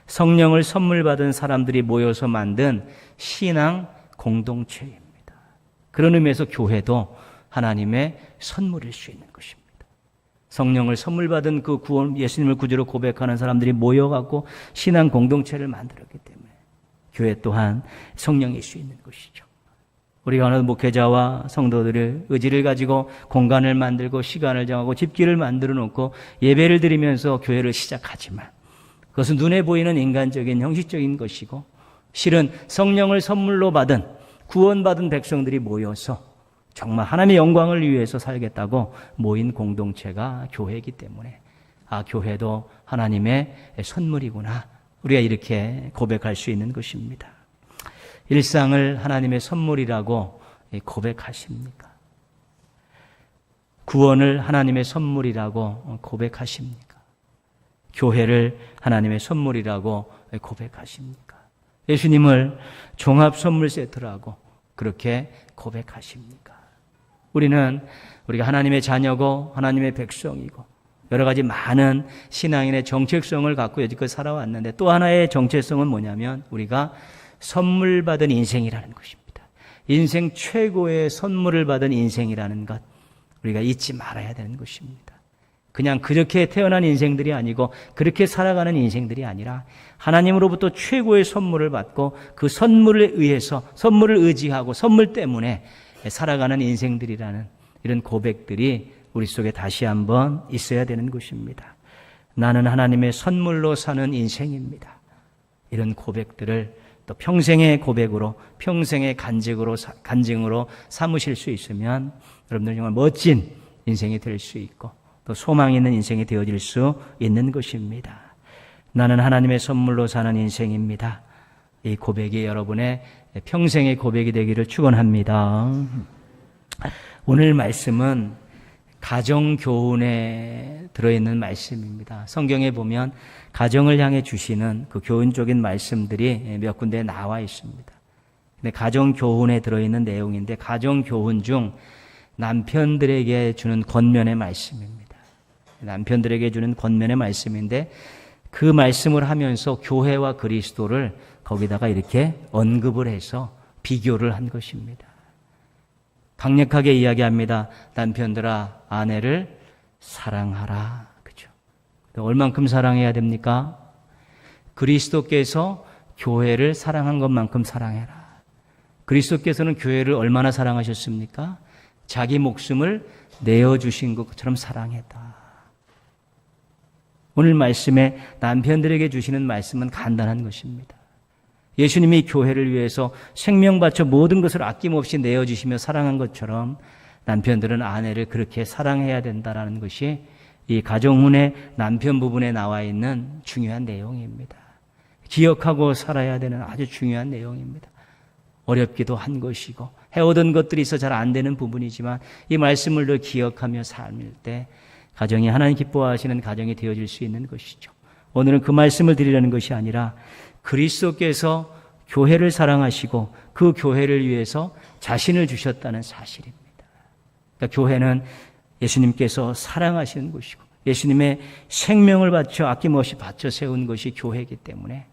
성령을 선물 받은 사람들이 모여서 만든 신앙 공동체입니다. 그런 의미에서 교회도 하나님의 선물일 수 있는 것입니다. 성령을 선물 받은 그 구원, 예수님을 구주로 고백하는 사람들이 모여갖고 신앙 공동체를 만들었기 때문에 교회 또한 성령일 수 있는 것이죠. 우리가 어느 목회자와 성도들의 의지를 가지고 공간을 만들고 시간을 정하고 집기를 만들어 놓고 예배를 드리면서 교회를 시작하지만 그것은 눈에 보이는 인간적인 형식적인 것이고, 실은 성령을 선물로 받은 구원받은 백성들이 모여서 정말 하나님의 영광을 위해서 살겠다고 모인 공동체가 교회이기 때문에 교회도 하나님의 선물이구나, 우리가 이렇게 고백할 수 있는 것입니다. 일상을 하나님의 선물이라고 고백하십니까? 구원을 하나님의 선물이라고 고백하십니까? 교회를 하나님의 선물이라고 고백하십니까? 예수님을 종합 선물 세트라고 그렇게 고백하십니까? 우리가 하나님의 자녀고 하나님의 백성이고 여러 가지 많은 신앙인의 정체성을 갖고 여지껏 살아왔는데, 또 하나의 정체성은 뭐냐면 우리가 선물 받은 인생이라는 것입니다. 인생 최고의 선물을 받은 인생이라는 것, 우리가 잊지 말아야 되는 것입니다. 그냥 그렇게 태어난 인생들이 아니고 그렇게 살아가는 인생들이 아니라 하나님으로부터 최고의 선물을 받고 그 선물에 의해서, 선물을 의지하고 선물 때문에 살아가는 인생들이라는 이런 고백들이 우리 속에 다시 한번 있어야 되는 것입니다. 나는 하나님의 선물로 사는 인생입니다. 이런 고백들을 또 평생의 고백으로, 평생의 간증으로 삼으실 수 있으면 여러분들 정말 멋진 인생이 될 수 있고 또 소망 있는 인생이 되어질 수 있는 것입니다. 나는 하나님의 선물로 사는 인생입니다. 이 고백이 여러분의 평생의 고백이 되기를 축원합니다. 오늘 말씀은 가정교훈에 들어있는 말씀입니다. 성경에 보면 가정을 향해 주시는 그 교훈적인 말씀들이 몇 군데 나와 있습니다. 근데 가정교훈에 들어있는 내용인데, 가정교훈 중 남편들에게 주는 권면의 말씀입니다. 남편들에게 주는 권면의 말씀인데, 그 말씀을 하면서 교회와 그리스도를 거기다가 이렇게 언급을 해서 비교를 한 것입니다. 강력하게 이야기합니다. 남편들아, 아내를 사랑하라. 그죠? 얼만큼 사랑해야 됩니까? 그리스도께서 교회를 사랑한 것만큼 사랑해라. 그리스도께서는 교회를 얼마나 사랑하셨습니까? 자기 목숨을 내어주신 것처럼 사랑했다. 오늘 말씀에 남편들에게 주시는 말씀은 간단한 것입니다. 예수님이 교회를 위해서 생명 바쳐 모든 것을 아낌없이 내어주시며 사랑한 것처럼 남편들은 아내를 그렇게 사랑해야 된다는 것이 이 가정혼의 남편 부분에 나와 있는 중요한 내용입니다. 기억하고 살아야 되는 아주 중요한 내용입니다. 어렵기도 한 것이고 해오던 것들이 있어 잘 안 되는 부분이지만 이 말씀을 더 기억하며 삶일 때 가정이 하나님 기뻐하시는 가정이 되어질 수 있는 것이죠. 오늘은 그 말씀을 드리려는 것이 아니라 그리스도께서 교회를 사랑하시고 그 교회를 위해서 자신을 주셨다는 사실입니다. 그러니까 교회는 예수님께서 사랑하시는 곳이고 예수님의 생명을 바쳐 아낌없이 바쳐 세운 것이 교회이기 때문에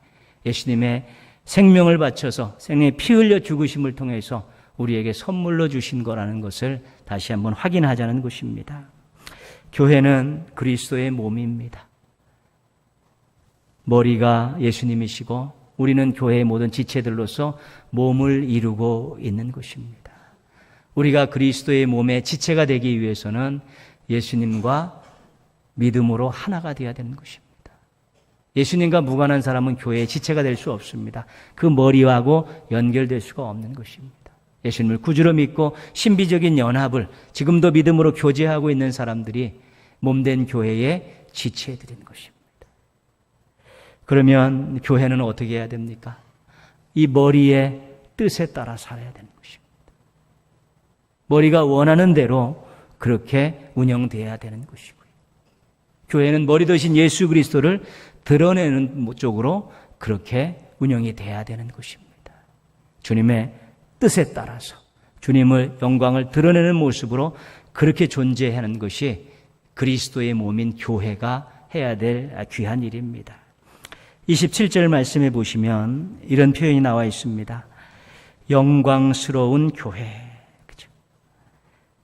예수님의 생명을 바쳐서 생명의 피 흘려 죽으심을 통해서 우리에게 선물로 주신 거라는 것을 다시 한번 확인하자는 것입니다. 교회는 그리스도의 몸입니다. 머리가 예수님이시고 우리는 교회의 모든 지체들로서 몸을 이루고 있는 것입니다. 우리가 그리스도의 몸의 지체가 되기 위해서는 예수님과 믿음으로 하나가 되어야 되는 것입니다. 예수님과 무관한 사람은 교회의 지체가 될 수 없습니다. 그 머리하고 연결될 수가 없는 것입니다. 예수님을 구주로 믿고 신비적인 연합을 지금도 믿음으로 교제하고 있는 사람들이 몸된 교회의 지체들인 것입니다. 그러면 교회는 어떻게 해야 됩니까? 이 머리의 뜻에 따라 살아야 되는 것입니다. 머리가 원하는 대로 그렇게 운영되어야 되는 것이고요. 교회는 머리 되신 예수 그리스도를 드러내는 쪽으로 그렇게 운영이 돼야 되는 것입니다. 주님의 뜻에 따라서 주님을 영광을 드러내는 모습으로 그렇게 존재하는 것이 그리스도의 몸인 교회가 해야 될 귀한 일입니다. 27절 말씀해 보시면 이런 표현이 나와 있습니다. 영광스러운 교회. 그죠?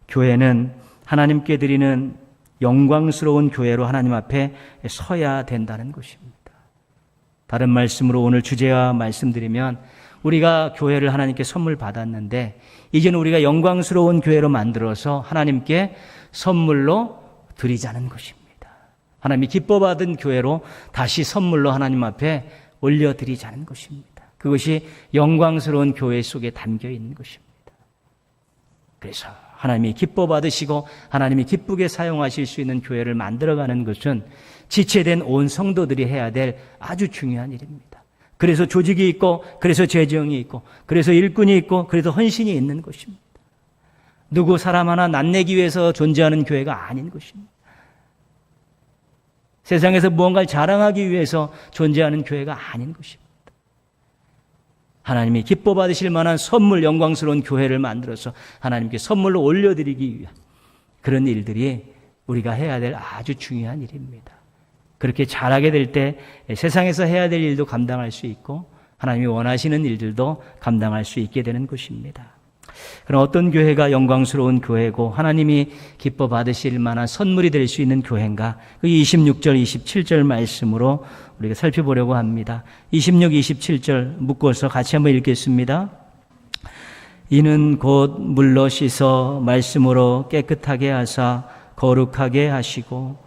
교회는 하나님께 드리는 영광스러운 교회로 하나님 앞에 서야 된다는 것입니다. 다른 말씀으로 오늘 주제와 말씀드리면 우리가 교회를 하나님께 선물 받았는데 이제는 우리가 영광스러운 교회로 만들어서 하나님께 선물로 드리자는 것입니다. 하나님이 기뻐받은 교회로 다시 선물로 하나님 앞에 올려드리자는 것입니다. 그것이 영광스러운 교회 속에 담겨 있는 것입니다. 그래서 하나님이 기뻐받으시고 하나님이 기쁘게 사용하실 수 있는 교회를 만들어가는 것은 지체된 온 성도들이 해야 될 아주 중요한 일입니다. 그래서 조직이 있고 그래서 재정이 있고 그래서 일꾼이 있고 그래서 헌신이 있는 것입니다. 누구 사람 하나 낫내기 위해서 존재하는 교회가 아닌 것입니다. 세상에서 무언가를 자랑하기 위해서 존재하는 교회가 아닌 것입니다. 하나님이 기뻐 받으실 만한 선물, 영광스러운 교회를 만들어서 하나님께 선물로 올려드리기 위한 그런 일들이 우리가 해야 될 아주 중요한 일입니다. 그렇게 잘하게 될 때 세상에서 해야 될 일도 감당할 수 있고 하나님이 원하시는 일들도 감당할 수 있게 되는 것입니다. 그럼 어떤 교회가 영광스러운 교회고 하나님이 기뻐 받으실 만한 선물이 될 수 있는 교회인가? 그 26절, 27절 말씀으로 우리가 살펴보려고 합니다. 26, 27절 묶어서 같이 한번 읽겠습니다. 이는 곧 물로 씻어 말씀으로 깨끗하게 하사 거룩하게 하시고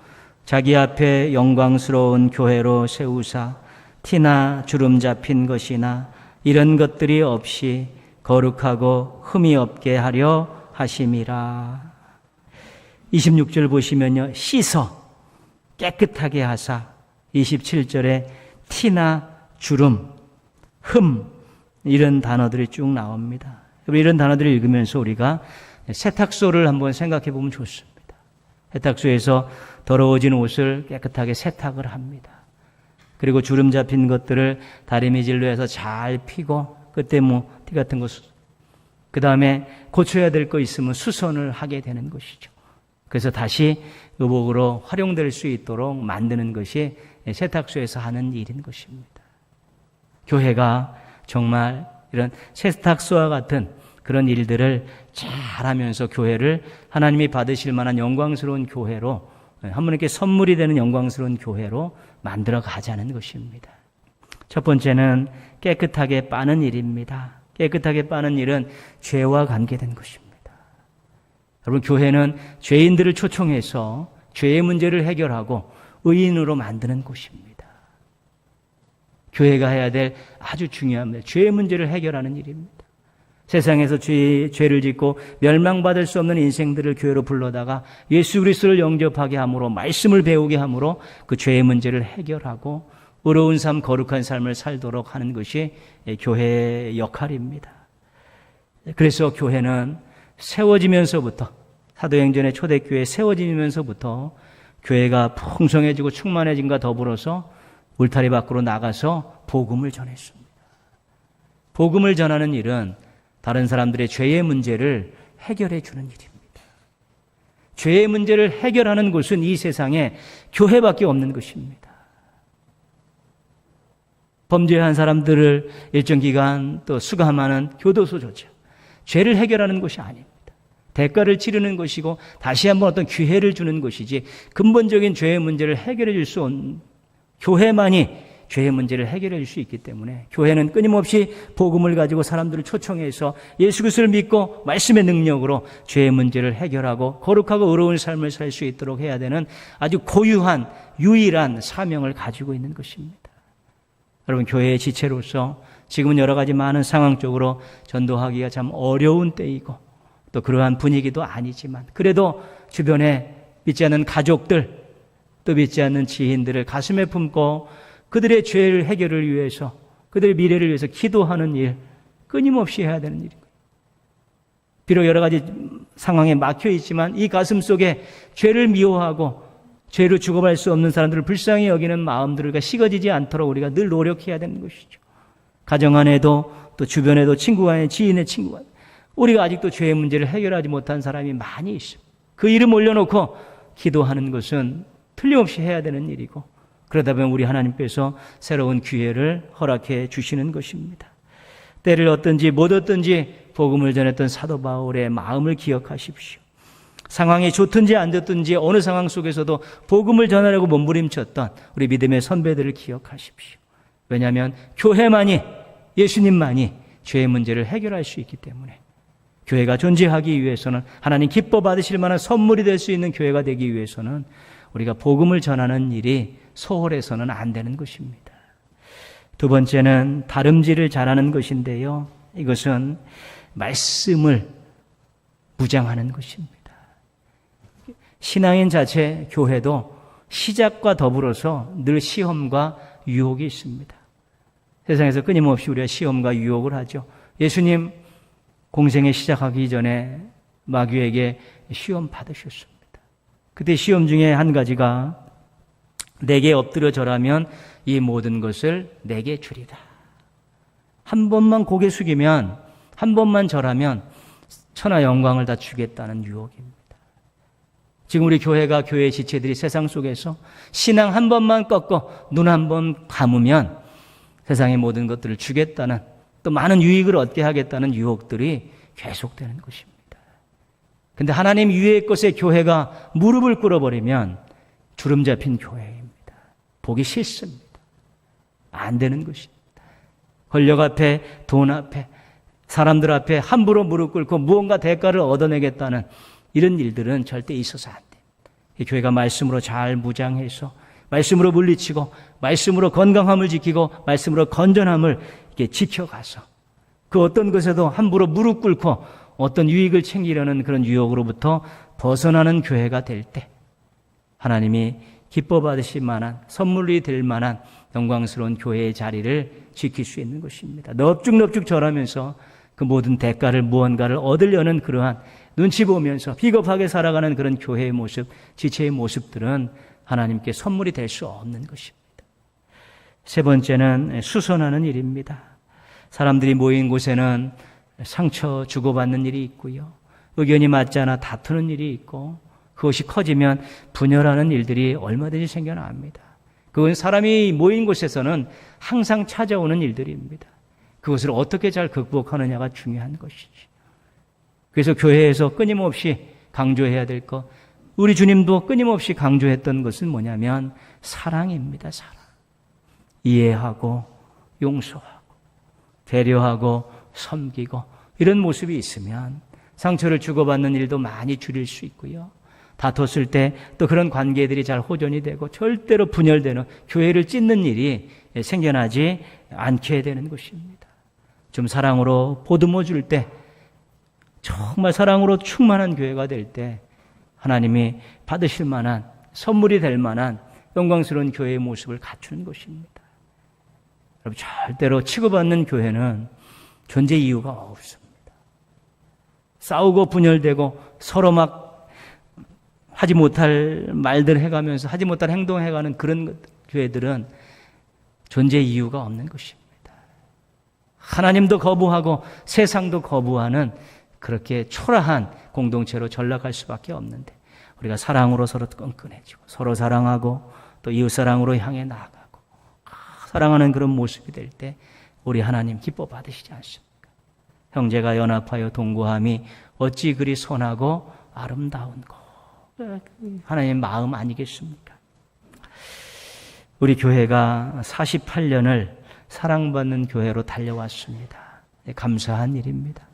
자기 앞에 영광스러운 교회로 세우사 티나 주름 잡힌 것이나 이런 것들이 없이 거룩하고 흠이 없게 하려 하심이라. 26절 보시면요. 씻어 깨끗하게 하사 27절에 티나 주름, 흠 이런 단어들이 쭉 나옵니다. 이런 단어들을 읽으면서 우리가 세탁소를 한번 생각해 보면 좋습니다. 세탁소에서 더러워진 옷을 깨끗하게 세탁을 합니다. 그리고 주름 잡힌 것들을 다리미질로 해서 잘 피고 그때 티 같은 거 그 다음에 고쳐야 될 거 있으면 수선을 하게 되는 것이죠. 그래서 다시 의복으로 활용될 수 있도록 만드는 것이 세탁소에서 하는 일인 것입니다. 교회가 정말 이런 세탁소와 같은 그런 일들을 잘하면서 교회를 하나님이 받으실 만한 영광스러운 교회로, 하나님께 선물이 되는 영광스러운 교회로 만들어 가자는 것입니다. 첫 번째는 깨끗하게 빠는 일입니다. 깨끗하게 빠는 일은 죄와 관계된 것입니다. 여러분, 교회는 죄인들을 초청해서 죄의 문제를 해결하고 의인으로 만드는 곳입니다. 교회가 해야 될 아주 중요한 죄의 문제를 해결하는 일입니다. 세상에서 죄를 짓고 멸망받을 수 없는 인생들을 교회로 불러다가 예수 그리스도를 영접하게 함으로, 말씀을 배우게 함으로 그 죄의 문제를 해결하고 의로운 삶, 거룩한 삶을 살도록 하는 것이 교회의 역할입니다. 그래서 교회는 세워지면서부터, 사도행전의 초대교회 세워지면서부터 교회가 풍성해지고 충만해짐과 더불어서 울타리 밖으로 나가서 복음을 전했습니다. 복음을 전하는 일은 다른 사람들의 죄의 문제를 해결해 주는 일입니다. 죄의 문제를 해결하는 곳은 이 세상에 교회밖에 없는 것입니다. 범죄한 사람들을 일정 기간 또 수감하는 교도소조차 죄를 해결하는 것이 아닙니다. 대가를 치르는 것이고 다시 한번 어떤 기회를 주는 것이지 근본적인 죄의 문제를 해결해 줄 수 없는, 교회만이 죄의 문제를 해결해 줄 수 있기 때문에 교회는 끊임없이 복음을 가지고 사람들을 초청해서 예수 그리스도를 믿고 말씀의 능력으로 죄의 문제를 해결하고 거룩하고 의로운 삶을 살 수 있도록 해야 되는 아주 고유한 유일한 사명을 가지고 있는 것입니다. 여러분, 교회의 지체로서 지금은 여러 가지 많은 상황적으로 전도하기가 참 어려운 때이고 또 그러한 분위기도 아니지만 그래도 주변에 믿지 않는 가족들 또 믿지 않는 지인들을 가슴에 품고 그들의 죄를 해결을 위해서, 그들의 미래를 위해서 기도하는 일 끊임없이 해야 되는 일입니다. 비록 여러 가지 상황에 막혀 있지만 이 가슴 속에 죄를 미워하고 죄로 죽어갈 수 없는 사람들을 불쌍히 여기는 마음들과 식어지지 않도록 우리가 늘 노력해야 되는 것이죠. 가정 안에도 또 주변에도 친구 간에, 지인의 친구 간에 우리가 아직도 죄의 문제를 해결하지 못한 사람이 많이 있습니다. 그 이름 올려놓고 기도하는 것은 틀림없이 해야 되는 일이고 그러다 보면 우리 하나님께서 새로운 기회를 허락해 주시는 것입니다. 때를 얻든지 못 얻든지 복음을 전했던 사도 바울의 마음을 기억하십시오. 상황이 좋든지 안 좋든지 어느 상황 속에서도 복음을 전하려고 몸부림쳤던 우리 믿음의 선배들을 기억하십시오. 왜냐하면 교회만이, 예수님만이 죄의 문제를 해결할 수 있기 때문에 교회가 존재하기 위해서는, 하나님 기뻐 받으실 만한 선물이 될 수 있는 교회가 되기 위해서는 우리가 복음을 전하는 일이 소홀해서는 안 되는 것입니다. 두 번째는 다름질을 잘하는 것인데요. 이것은 말씀을 무장하는 것입니다. 신앙인 자체, 교회도 시작과 더불어서 늘 시험과 유혹이 있습니다. 세상에서 끊임없이 우리가 시험과 유혹을 하죠. 예수님 공생에 시작하기 전에 마귀에게 시험 받으셨습니다. 그때 시험 중에 한 가지가 내게 엎드려 절하면 이 모든 것을 내게 주리라. 한 번만 고개 숙이면, 한 번만 절하면 천하 영광을 다 주겠다는 유혹입니다. 지금 우리 교회가, 교회의 지체들이 세상 속에서 신앙 한 번만 꺾고 눈 한 번 감으면 세상의 모든 것들을 주겠다는, 또 많은 유익을 얻게 하겠다는 유혹들이 계속되는 것입니다. 근데 하나님 위의 것에 교회가 무릎을 꿇어버리면 주름 잡힌 교회입니다. 보기 싫습니다. 안 되는 것입니다. 권력 앞에, 돈 앞에, 사람들 앞에 함부로 무릎 꿇고 무언가 대가를 얻어내겠다는 이런 일들은 절대 있어서 안 됩니다. 이 교회가 말씀으로 잘 무장해서 말씀으로 물리치고 말씀으로 건강함을 지키고 말씀으로 건전함을 이렇게 지켜가서 그 어떤 것에도 함부로 무릎 꿇고 어떤 유익을 챙기려는 그런 유혹으로부터 벗어나는 교회가 될 때 하나님이 기뻐 받으실 만한, 선물이 될 만한 영광스러운 교회의 자리를 지킬 수 있는 것입니다. 넙죽넙죽 절하면서 그 모든 대가를, 무언가를 얻으려는 그러한 눈치 보면서 비겁하게 살아가는 그런 교회의 모습, 지체의 모습들은 하나님께 선물이 될 수 없는 것입니다. 세 번째는 수선하는 일입니다. 사람들이 모인 곳에는 상처 주고받는 일이 있고요. 의견이 맞지 않아 다투는 일이 있고 그것이 커지면 분열하는 일들이 얼마든지 생겨납니다. 그건 사람이 모인 곳에서는 항상 찾아오는 일들입니다. 그것을 어떻게 잘 극복하느냐가 중요한 것이지. 그래서 교회에서 끊임없이 강조해야 될 것, 우리 주님도 끊임없이 강조했던 것은 뭐냐면 사랑입니다. 사랑. 이해하고 용서하고 배려하고 섬기고 이런 모습이 있으면 상처를 주고받는 일도 많이 줄일 수 있고요. 다퉜을 때 또 그런 관계들이 잘 호전이 되고 절대로 분열되는 교회를 찢는 일이 생겨나지 않게 되는 것입니다. 좀 사랑으로 보듬어 줄 때, 정말 사랑으로 충만한 교회가 될 때 하나님이 받으실 만한, 선물이 될 만한 영광스러운 교회의 모습을 갖추는 것입니다. 여러분, 절대로 치고받는 교회는 존재 이유가 없습니다. 싸우고 분열되고 서로 막 하지 못할 말들 해가면서 하지 못할 행동해가는 그런 교회들은 존재 이유가 없는 것입니다. 하나님도 거부하고 세상도 거부하는 그렇게 초라한 공동체로 전락할 수밖에 없는데, 우리가 사랑으로 서로 끈끈해지고 서로 사랑하고 또 이웃사랑으로 향해 나아가고 사랑하는 그런 모습이 될 때 우리 하나님 기뻐 받으시지 않습니까? 형제가 연합하여 동거함이 어찌 그리 선하고 아름다운 것, 하나님의 마음 아니겠습니까? 우리 교회가 48년을 사랑받는 교회로 달려왔습니다. 감사한 일입니다.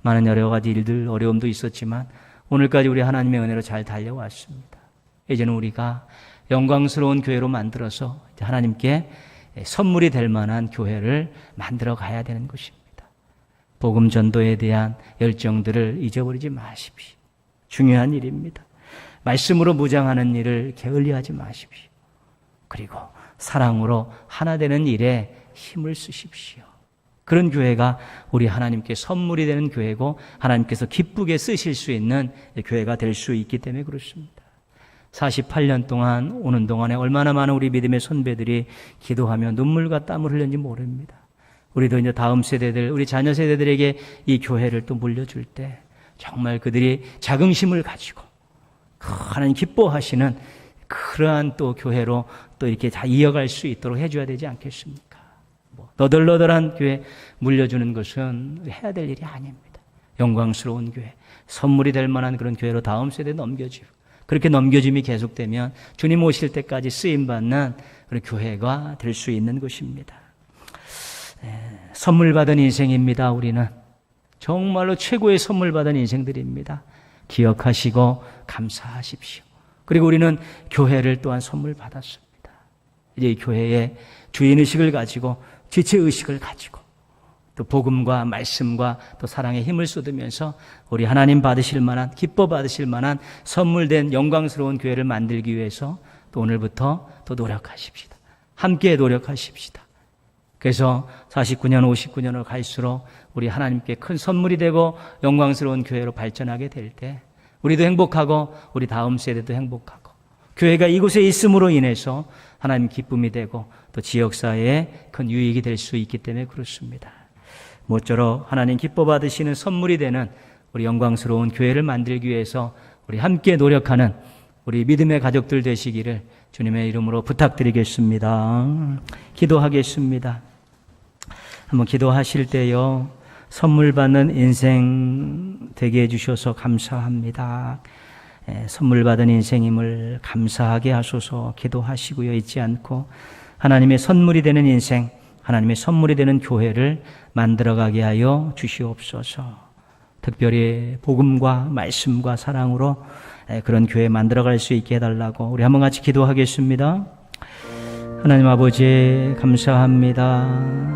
많은 여러 가지 일들, 어려움도 있었지만 오늘까지 우리 하나님의 은혜로 잘 달려왔습니다. 이제는 우리가 영광스러운 교회로 만들어서 하나님께 선물이 될 만한 교회를 만들어 가야 되는 것입니다. 복음 전도에 대한 열정들을 잊어버리지 마십시오. 중요한 일입니다. 말씀으로 무장하는 일을 게을리하지 마십시오. 그리고 사랑으로 하나 되는 일에 힘을 쓰십시오. 그런 교회가 우리 하나님께 선물이 되는 교회고 하나님께서 기쁘게 쓰실 수 있는 교회가 될 수 있기 때문에 그렇습니다. 48년 동안 오는 동안에 얼마나 많은 우리 믿음의 선배들이 기도하며 눈물과 땀을 흘렸는지 모릅니다. 우리도 이제 다음 세대들, 우리 자녀 세대들에게 이 교회를 또 물려줄 때 정말 그들이 자긍심을 가지고 하나님 기뻐하시는 그러한 또 교회로 또 이렇게 다 이어갈 수 있도록 해줘야 되지 않겠습니까? 너덜너덜한 교회 물려주는 것은 해야 될 일이 아닙니다. 영광스러운 교회, 선물이 될 만한 그런 교회로 다음 세대에 넘겨지고, 그렇게 넘겨짐이 계속되면 주님 오실 때까지 쓰임받는 그런 교회가 될 수 있는 것입니다. 선물 받은 인생입니다. 우리는 정말로 최고의 선물 받은 인생들입니다. 기억하시고 감사하십시오. 그리고 우리는 교회를 또한 선물 받았습니다. 이제 이 교회의 주인의식을 가지고, 지체의식을 가지고, 또 복음과 말씀과 또 사랑의 힘을 쏟으면서 우리 하나님 받으실 만한, 기뻐 받으실 만한 선물된 영광스러운 교회를 만들기 위해서 또 오늘부터 또 노력하십시다. 함께 노력하십시다. 그래서 49년, 59년을 갈수록 우리 하나님께 큰 선물이 되고 영광스러운 교회로 발전하게 될 때 우리도 행복하고 우리 다음 세대도 행복하고 교회가 이곳에 있음으로 인해서 하나님 기쁨이 되고 또 지역사회에 큰 유익이 될 수 있기 때문에 그렇습니다. 모쪼록 하나님 기뻐 받으시는 선물이 되는 우리 영광스러운 교회를 만들기 위해서 우리 함께 노력하는 우리 믿음의 가족들 되시기를 주님의 이름으로 부탁드리겠습니다. 기도하겠습니다. 한번 기도하실 때요, 선물 받는 인생 되게 해주셔서 감사합니다. 선물 받은 인생임을 감사하게 하소서. 기도하시고요, 잊지 않고 하나님의 선물이 되는 인생, 하나님의 선물이 되는 교회를 만들어가게 하여 주시옵소서. 특별히 복음과 말씀과 사랑으로 그런 교회 만들어갈 수 있게 해달라고 우리 한번 같이 기도하겠습니다. 하나님 아버지 감사합니다.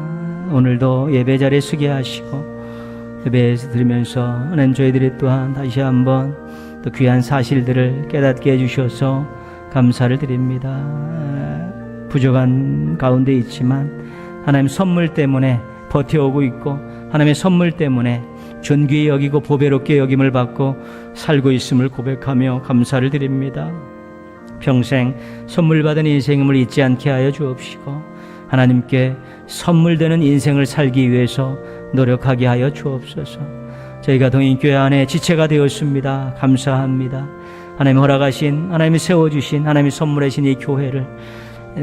오늘도 예배 자리에 서게 하시고 예배에서 들으면서 하나님 저희들이 또한 다시 한번 또 귀한 사실들을 깨닫게 해주셔서 감사를 드립니다. 부족한 가운데 있지만 하나님 선물 때문에 버텨오고 있고 하나님의 선물 때문에 존귀히 여기고 보배롭게 여김을 받고 살고 있음을 고백하며 감사를 드립니다. 평생 선물 받은 인생임을 잊지 않게 하여 주옵시고 하나님께 선물되는 인생을 살기 위해서 노력하게 하여 주옵소서. 저희가 동인교회 안에 지체가 되었습니다. 감사합니다. 하나님 허락하신, 하나님이 세워주신, 하나님이 선물하신 이 교회를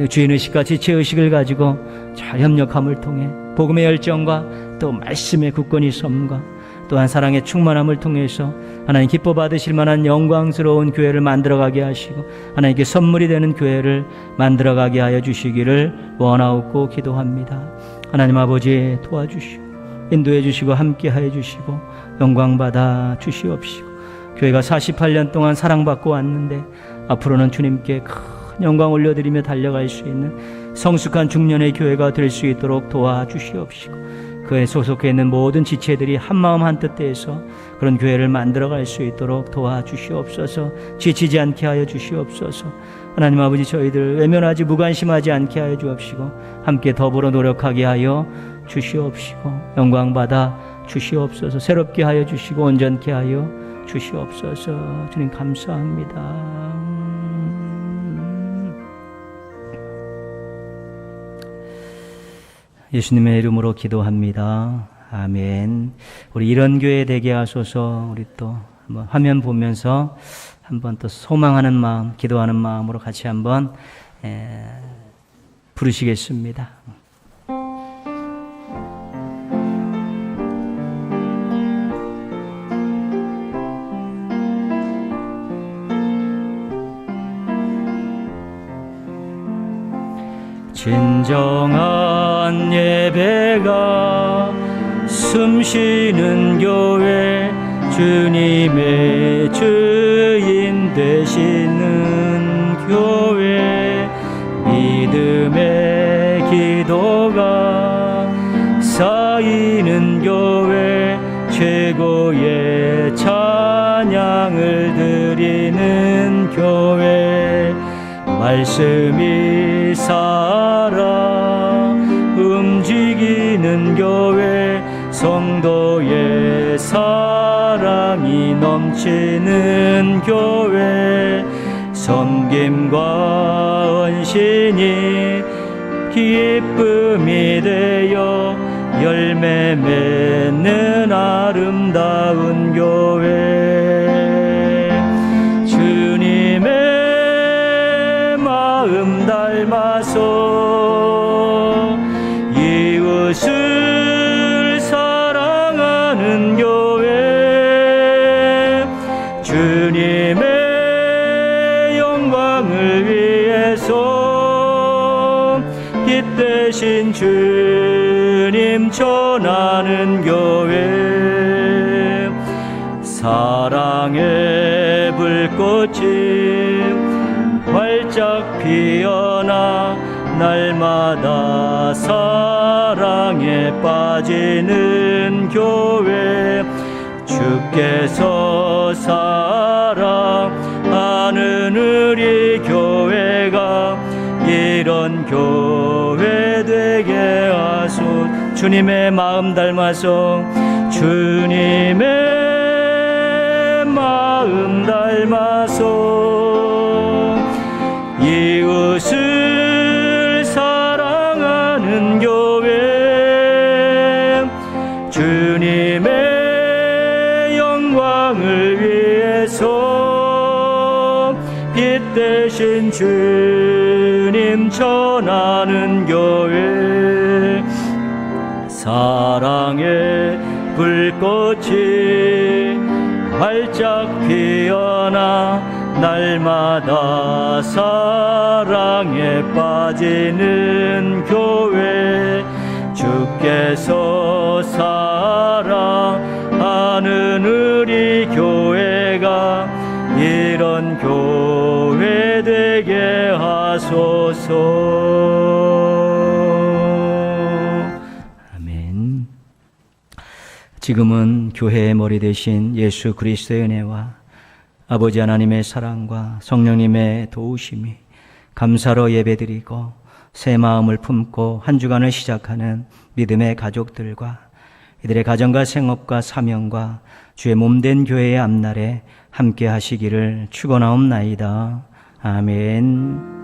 주인의식과 지체의식을 가지고 잘 협력함을 통해 복음의 열정과 또 말씀의 굳건히 섬과 또한 사랑의 충만함을 통해서 하나님 기뻐 받으실 만한 영광스러운 교회를 만들어가게 하시고 하나님께 선물이 되는 교회를 만들어가게 하여 주시기를 원하옵고 기도합니다. 하나님 아버지 도와주시고 인도해 주시고 함께 하여 주시고 영광받아 주시옵시고 교회가 48년 동안 사랑받고 왔는데 앞으로는 주님께 큰 영광 올려드리며 달려갈 수 있는 성숙한 중년의 교회가 될 수 있도록 도와주시옵시고 그에 소속해 있는 모든 지체들이 한마음 한뜻대해서 그런 교회를 만들어갈 수 있도록 도와주시옵소서. 지치지 않게 하여 주시옵소서. 하나님 아버지 저희들 외면하지 무관심하지 않게 하여 주옵시고 함께 더불어 노력하게 하여 주시옵시고 영광받아 주시옵소서. 새롭게 하여 주시고 온전케 하여 주시옵소서. 주님 감사합니다. 예수님의 이름으로 기도합니다. 아멘. 우리 이런 교회 되게 하소서. 우리 또 한번 화면 보면서 한번 또 소망하는 마음, 기도하는 마음으로 같이 한번 부르시겠습니다. 진정한 예배가 숨쉬는 교회 주님의 주인 되시는 교회 믿음의 기도가 쌓이는 교회 최고의 찬양을 드리는 교회 말씀이 살아 움직이는 교회 성도의 사랑이 넘치는 교회 섬김과 헌신이 기쁨이 되어 열매 맺는 아름다운 교회 주님의 마음 닮아서 이웃을 사랑하는 교회 주님의 영광을 위해서 빛 대신 주님 전하는 교회 사랑의 불꽃이 활짝 피어나 날마다 사랑에 빠지는 교회 주께서 사랑하는 우리 교회가 이런 교회 되게 하소서. 주님의 마음 닮아서 주님의 마음 닮아서 이웃을 사랑하는 교회 주님의 영광을 위해서 빛 대신 주님 전하는 교회 사랑의 불꽃이 활짝 피어나 날마다 사랑에 빠지는 교회 주께서 사랑하는 우리 교회가 이런 교회 되게 하소서. 아멘. 지금은 교회의 머리 되신 예수 그리스도의 은혜와 아버지 하나님의 사랑과 성령님의 도우심이 감사로 예배드리고 새 마음을 품고 한 주간을 시작하는 믿음의 가족들과 이들의 가정과 생업과 사명과 주의 몸된 교회의 앞날에 함께 하시기를 축원하옵나이다. 아멘.